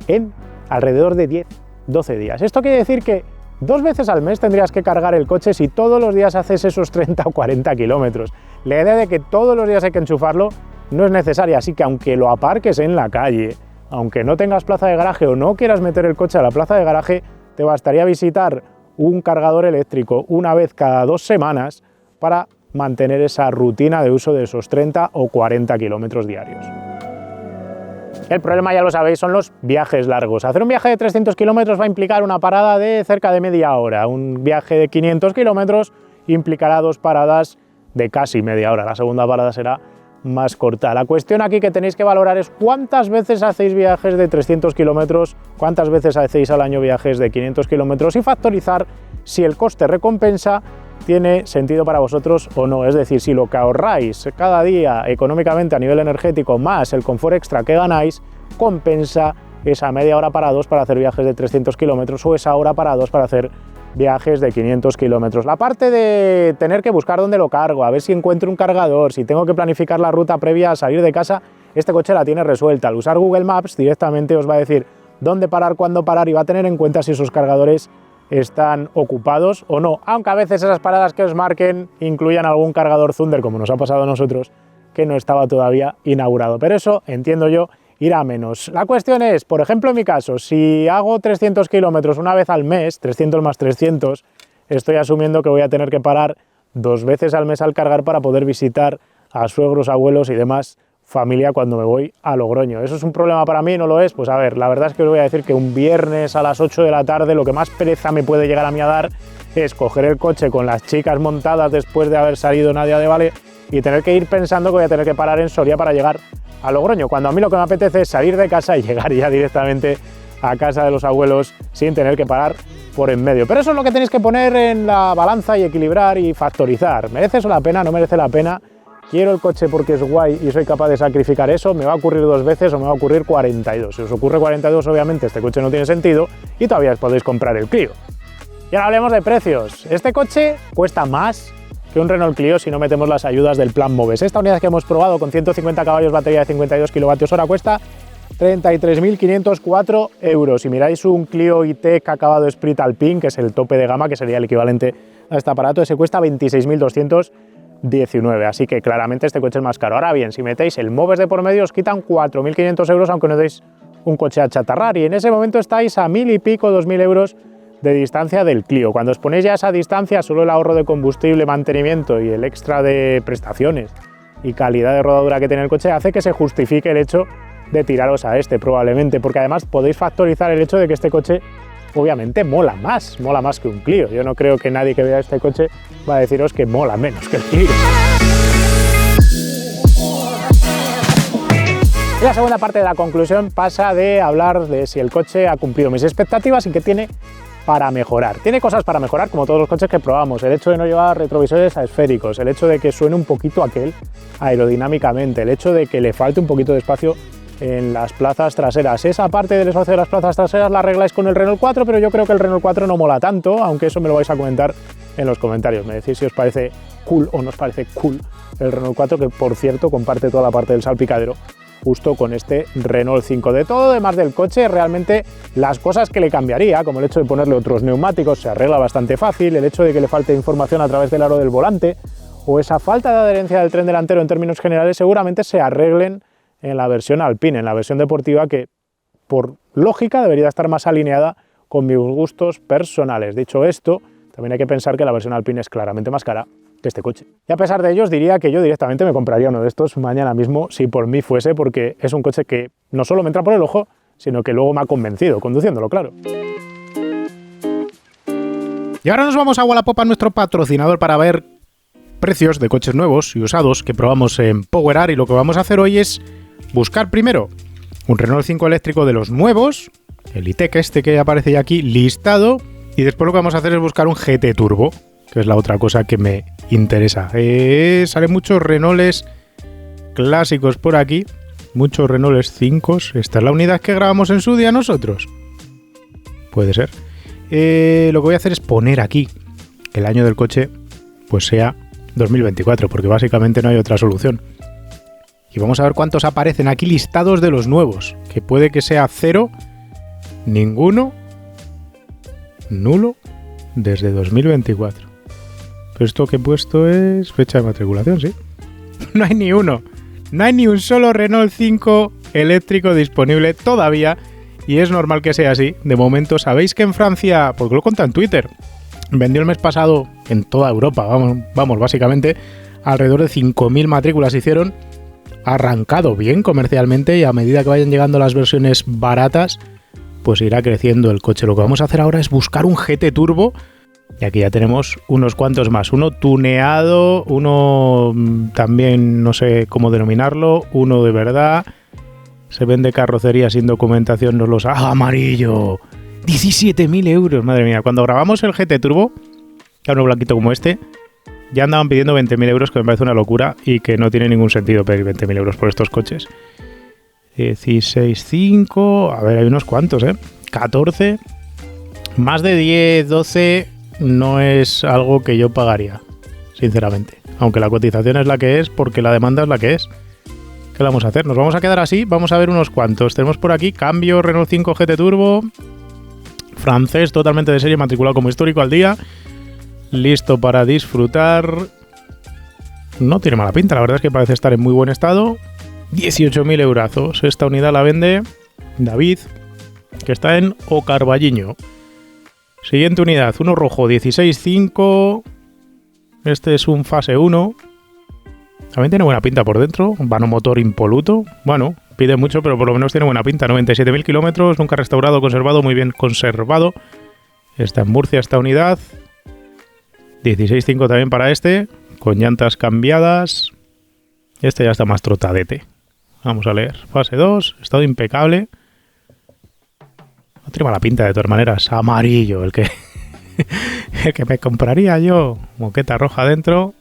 en alrededor de 10-12 días. Esto quiere decir que 2 veces al mes tendrías que cargar el coche si todos los días haces esos 30 o 40 kilómetros. La idea de que todos los días hay que enchufarlo no es necesaria, así que aunque lo aparques en la calle, aunque no tengas plaza de garaje o no quieras meter el coche a la plaza de garaje, te bastaría visitar un cargador eléctrico una vez cada 2 semanas para mantener esa rutina de uso de esos 30 o 40 kilómetros diarios. El problema, ya lo sabéis, son los viajes largos. Hacer un viaje de 300 kilómetros va a implicar una parada de cerca de media hora. Un viaje de 500 kilómetros implicará 2 paradas de casi media hora. La segunda parada será más corta. La cuestión aquí que tenéis que valorar es cuántas veces hacéis viajes de 300 kilómetros, cuántas veces hacéis al año viajes de 500 kilómetros y factorizar si el coste-recompensa tiene sentido para vosotros o no. Es decir, si lo que ahorráis cada día económicamente a nivel energético más el confort extra que ganáis, compensa esa media hora para 2 para hacer viajes de 300 kilómetros o esa hora para 2 para hacer viajes de 500 kilómetros. La parte de tener que buscar dónde lo cargo, a ver si encuentro un cargador, si tengo que planificar la ruta previa a salir de casa, este coche la tiene resuelta. Al usar Google Maps directamente os va a decir dónde parar, cuándo parar y va a tener en cuenta si esos cargadores están ocupados o no, aunque a veces esas paradas que os marquen incluyan algún cargador Thunder, como nos ha pasado a nosotros, que no estaba todavía inaugurado. Pero eso, entiendo yo, ir a menos. La cuestión es, por ejemplo, en mi caso, si hago 300 kilómetros una vez al mes, 300 más 300, estoy asumiendo que voy a tener que parar 2 veces al mes al cargar para poder visitar a suegros, abuelos y demás familia cuando me voy a Logroño. ¿Eso es un problema para mí? ¿No lo es? Pues a ver, la verdad es que os voy a decir que un viernes a las 8 de la tarde lo que más pereza me puede llegar a mí a dar es coger el coche con las chicas montadas después de haber salido Nadia de Vale y tener que ir pensando que voy a tener que parar en Soria para llegar a Logroño, cuando a mí lo que me apetece es salir de casa y llegar ya directamente a casa de los abuelos sin tener que parar por en medio. Pero eso es lo que tenéis que poner en la balanza y equilibrar y factorizar. ¿Merece eso la pena? ¿No merece la pena? ¿Quiero el coche porque es guay y soy capaz de sacrificar eso? ¿Me va a ocurrir 2 veces o me va a ocurrir 42? Si os ocurre 42, obviamente este coche no tiene sentido y todavía os podéis comprar el Clio. Y ahora hablemos de precios. Este coche cuesta más que un Renault Clio si no metemos las ayudas del plan MOVES. Esta unidad que hemos probado con 150 caballos, batería de 52 kWh, cuesta 33.504 €. Si miráis un Clio E-Tech acabado Esprit Alpine, que es el tope de gama, que sería el equivalente a este aparato, ese cuesta 26.219, así que claramente este coche es más caro. Ahora bien, si metéis el MOVES de por medio os quitan 4.500 €, aunque no deis un coche a chatarrar, y en ese momento estáis a 1.000 y pico, 2.000 € de distancia del Clio. Cuando os ponéis ya a esa distancia, solo el ahorro de combustible, mantenimiento y el extra de prestaciones y calidad de rodadura que tiene el coche hace que se justifique el hecho de tiraros a este probablemente, porque además podéis factorizar el hecho de que este coche obviamente mola más que un Clio. Yo no creo que nadie que vea este coche va a deciros que mola menos que el Clio. Y la segunda parte de la conclusión pasa de hablar de si el coche ha cumplido mis expectativas y qué tiene para mejorar. Tiene cosas para mejorar, como todos los coches que probamos. El hecho de no llevar retrovisores esféricos, el hecho de que suene un poquito aquel aerodinámicamente, el hecho de que le falte un poquito de espacio en las plazas traseras. Esa parte del espacio de las plazas traseras la arregláis con el Renault 4, pero yo creo que el Renault 4 no mola tanto, aunque eso me lo vais a comentar en los comentarios. Me decís si os parece cool o no os parece cool el Renault 4, que por cierto comparte toda la parte del salpicadero justo con este Renault 5. De todo demás del coche, realmente las cosas que le cambiaría, como el hecho de ponerle otros neumáticos, se arregla bastante fácil, el hecho de que le falte información a través del aro del volante, o esa falta de adherencia del tren delantero en términos generales, seguramente se arreglen en la versión Alpine, en la versión deportiva, que por lógica debería estar más alineada con mis gustos personales. Dicho esto, también hay que pensar que la versión Alpine es claramente más cara que este coche. Y a pesar de ello, os diría que yo directamente me compraría uno de estos mañana mismo, si por mí fuese, porque es un coche que no solo me entra por el ojo, sino que luego me ha convencido, conduciéndolo, claro. Y ahora nos vamos a Wallapop, a nuestro patrocinador, para ver precios de coches nuevos y usados que probamos en PowerAR, y lo que vamos a hacer hoy es buscar primero un Renault 5 eléctrico de los nuevos, el E-Tech este que aparece ya aquí listado, y después lo que vamos a hacer es buscar un GT Turbo, que es la otra cosa que me interesa. Salen muchos Renaults clásicos por aquí, muchos Renaults 5. ¿Esta es la unidad que grabamos en su día nosotros? Puede ser. Lo que voy a hacer es poner aquí que el año del coche pues sea 2024, porque básicamente no hay otra solución. Y vamos a ver cuántos aparecen aquí listados de los nuevos, que puede que sea 0, ninguno, nulo, desde 2024. Pero esto que he puesto es fecha de matriculación, ¿sí? No hay ni uno. No hay ni un solo Renault 5 eléctrico disponible todavía, y es normal que sea así. De momento, sabéis que en Francia, porque lo he contado en Twitter, vendió el mes pasado en toda Europa, vamos, básicamente, alrededor de 5.000 matrículas hicieron. Ha arrancado bien comercialmente, y a medida que vayan llegando las versiones baratas, pues irá creciendo el coche. Lo que vamos a hacer ahora es buscar un GT Turbo, y aquí ya tenemos unos cuantos más. Uno tuneado, uno también no sé cómo denominarlo, uno de verdad. Se vende carrocería sin documentación, nos los... ¡Ah, amarillo! 17.000 €, madre mía. Cuando grabamos el GT Turbo, que era uno blanquito como este, ya andaban pidiendo 20.000 €, que me parece una locura y que no tiene ningún sentido pedir 20.000 € por estos coches. 16.5, a ver, hay unos cuantos, 14, más de 10, 12 no es algo que yo pagaría, sinceramente. Aunque la cotización es la que es, porque la demanda es la que es. ¿Qué le vamos a hacer? Nos vamos a quedar así, vamos a ver unos cuantos. Tenemos por aquí cambio Renault 5 GT Turbo, francés, totalmente de serie, matriculado como histórico al día, listo para disfrutar. No tiene mala pinta, la verdad es que parece estar en muy buen estado. 18.000 eurazos. Esta unidad la vende David, que está en Ocarballiño. Siguiente unidad, uno rojo, 16.5. Este es un fase 1. También tiene buena pinta por dentro. Vano motor impoluto. Bueno, pide mucho, pero por lo menos tiene buena pinta. 97.000 kilómetros, nunca restaurado, conservado, muy bien conservado. Está en Murcia esta unidad. 16.5 también para este, con llantas cambiadas. Este ya está más trotadete. Vamos a leer. Fase 2, estado impecable. No tiene mala pinta de todas maneras. Amarillo, el que me compraría yo. Moqueta roja dentro.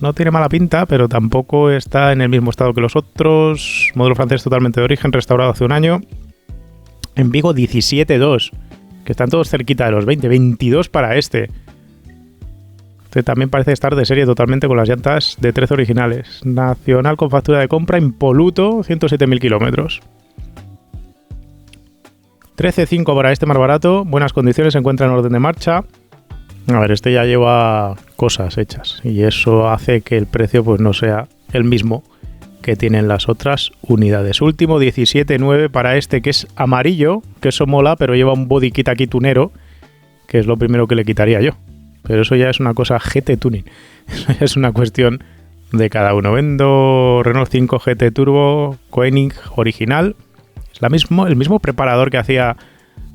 No tiene mala pinta, pero tampoco está en el mismo estado que los otros. Modelo francés totalmente de origen, restaurado hace un año. En Vigo 17.2, que están todos cerquita de los 20. 22 para este. Este también parece estar de serie totalmente con las llantas de 13 originales. Nacional con factura de compra, impoluto, 107.000 kilómetros. 13.5 para este más barato. Buenas condiciones, se encuentra en orden de marcha. A ver, este ya lleva cosas hechas y eso hace que el precio pues no sea el mismo que tienen las otras unidades. Último, 17.9 para este que es amarillo, que eso mola, pero lleva un body kit aquí tunero, que es lo primero que le quitaría yo. Pero eso ya es una cosa GT Tuning. Eso ya es una cuestión de cada uno. Vendo Renault 5 GT Turbo Koenig original. Es el mismo preparador que hacía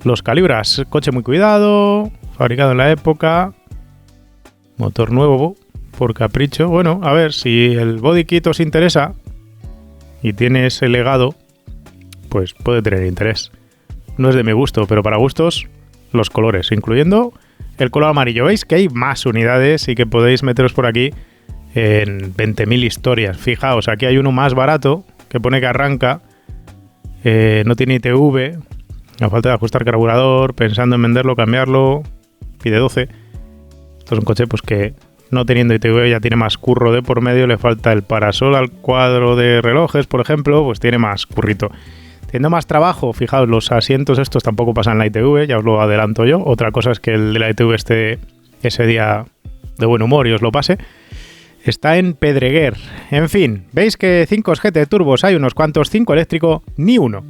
los Calibras. Coche muy cuidado, fabricado en la época. Motor nuevo por capricho. Bueno, a ver, si el body kit os interesa y tiene ese legado, pues puede tener interés. No es de mi gusto, pero para gustos, los colores, incluyendo el color amarillo. Veis que hay más unidades y que podéis meteros por aquí en 20.000 historias. Fijaos, aquí hay uno más barato que pone que arranca. No tiene ITV. A falta de ajustar carburador, pensando en venderlo, cambiarlo. Pide 12. Esto es un coche pues que no teniendo ITV ya tiene más curro de por medio. Le falta el parasol al cuadro de relojes, por ejemplo. Pues tiene más currito. Teniendo más trabajo, fijaos, los asientos estos tampoco pasan la ITV, ya os lo adelanto yo. Otra cosa es que el de la ITV esté ese día de buen humor y os lo pase. Está en Pedreguer. En fin, veis que 5 GT turbos hay unos cuantos, 5 eléctrico, ni uno.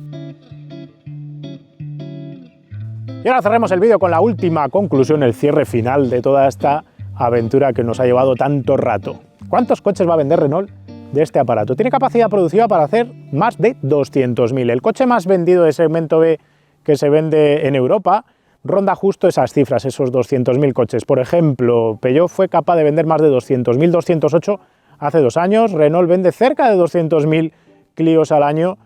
Y ahora cerremos el vídeo con la última conclusión, el cierre final de toda esta aventura que nos ha llevado tanto rato. ¿Cuántos coches va a vender Renault de este aparato? Tiene capacidad productiva para hacer más de 200.000. El coche más vendido de segmento B que se vende en Europa ronda justo esas cifras, esos 200.000 coches. Por ejemplo, Peugeot fue capaz de vender más de 200.000, 208 hace 2 años. Renault vende cerca de 200.000 Clios al año,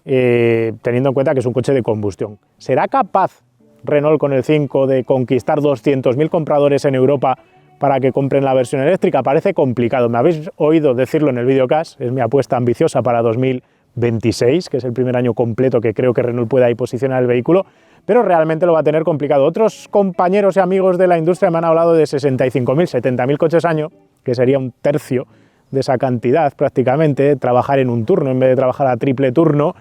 teniendo en cuenta que es un coche de combustión. ¿Será capaz Renault con el 5 de conquistar 200.000 compradores en Europa para que compren la versión eléctrica? Parece complicado. Me habéis oído decirlo en el videocast, es mi apuesta ambiciosa para 2026, que es el primer año completo que creo que Renault pueda ahí posicionar el vehículo, pero realmente lo va a tener complicado. Otros compañeros y amigos de la industria me han hablado de 65.000, 70.000 coches año, que sería un tercio de esa cantidad prácticamente, trabajar en un turno en vez de trabajar a triple turno.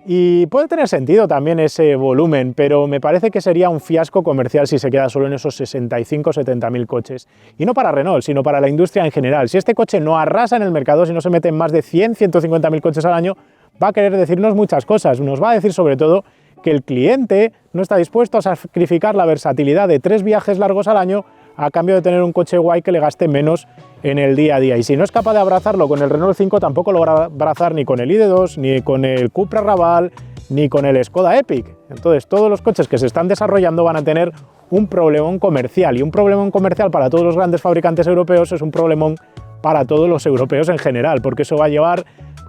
Y puede tener sentido también ese volumen, pero me parece que sería un fiasco comercial si se queda solo en esos 65-70.000 coches. Y no para Renault, sino para la industria en general. Si este coche no arrasa en el mercado, si no se mete en más de 100-150.000 coches al año, va a querer decirnos muchas cosas. Nos va a decir sobre todo que el cliente no está dispuesto a sacrificar la versatilidad de 3 viajes largos al año a cambio de tener un coche guay que le gaste menos en el día a día. Y si no es capaz de abrazarlo con el Renault 5, tampoco lo va a abrazar ni con el ID.2, ni con el Cupra Raval, ni con el Skoda Epic. Entonces, todos los coches que se están desarrollando van a tener un problemón comercial. Y un problemón comercial para todos los grandes fabricantes europeos es un problemón para todos los europeos en general, porque eso va a llevar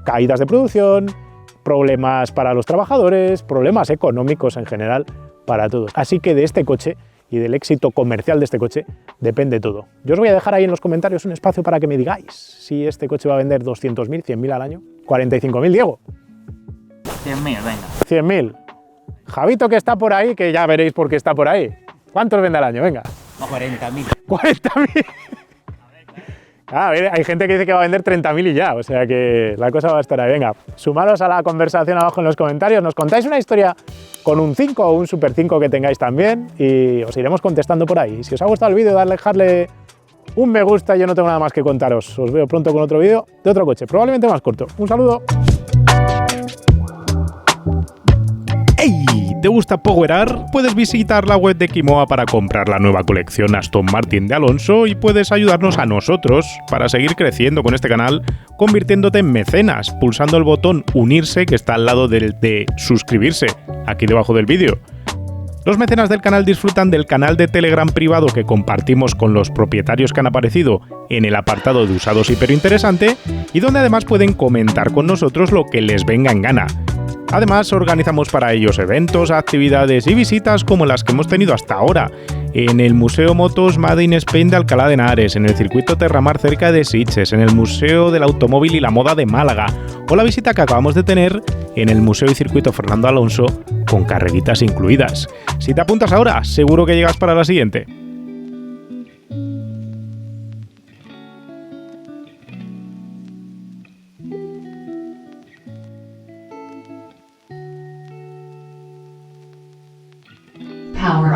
caídas de producción, problemas para los trabajadores, problemas económicos en general para todos. Así que de este coche y del éxito comercial de este coche depende todo. Yo os voy a dejar ahí en los comentarios un espacio para que me digáis si este coche va a vender 200.000, 100.000 al año, 45.000, Diego. 100.000, venga. 100.000. Javito, que está por ahí, que ya veréis por qué está por ahí. ¿Cuántos vende al año? Venga. 40.000. 40.000. A ver, hay gente que dice que va a vender 30.000 y ya, o sea que la cosa va a estar ahí. Venga, sumaros a la conversación abajo en los comentarios, nos contáis una historia con un 5 o un Super 5 que tengáis también y os iremos contestando por ahí. Si os ha gustado el vídeo, dejarle un me gusta, yo no tengo nada más que contaros. Os veo pronto con otro vídeo de otro coche, probablemente más corto. Un saludo. ¡Hey! ¿Te gusta powerar? Puedes visitar la web de Kimoa para comprar la nueva colección Aston Martin de Alonso y puedes ayudarnos a nosotros para seguir creciendo con este canal convirtiéndote en mecenas, pulsando el botón unirse que está al lado del de suscribirse, aquí debajo del vídeo. Los mecenas del canal disfrutan del canal de Telegram privado que compartimos con los propietarios que han aparecido en el apartado de usados hiperinteresante y donde además pueden comentar con nosotros lo que les venga en gana. Además, organizamos para ellos eventos, actividades y visitas como las que hemos tenido hasta ahora en el Museo Motos Made in Spain de Alcalá de Henares, en el Circuito Terramar cerca de Sitges, en el Museo del Automóvil y la Moda de Málaga, o la visita que acabamos de tener en el Museo y Circuito Fernando Alonso con carreritas incluidas. Si te apuntas ahora, seguro que llegas para la siguiente. Power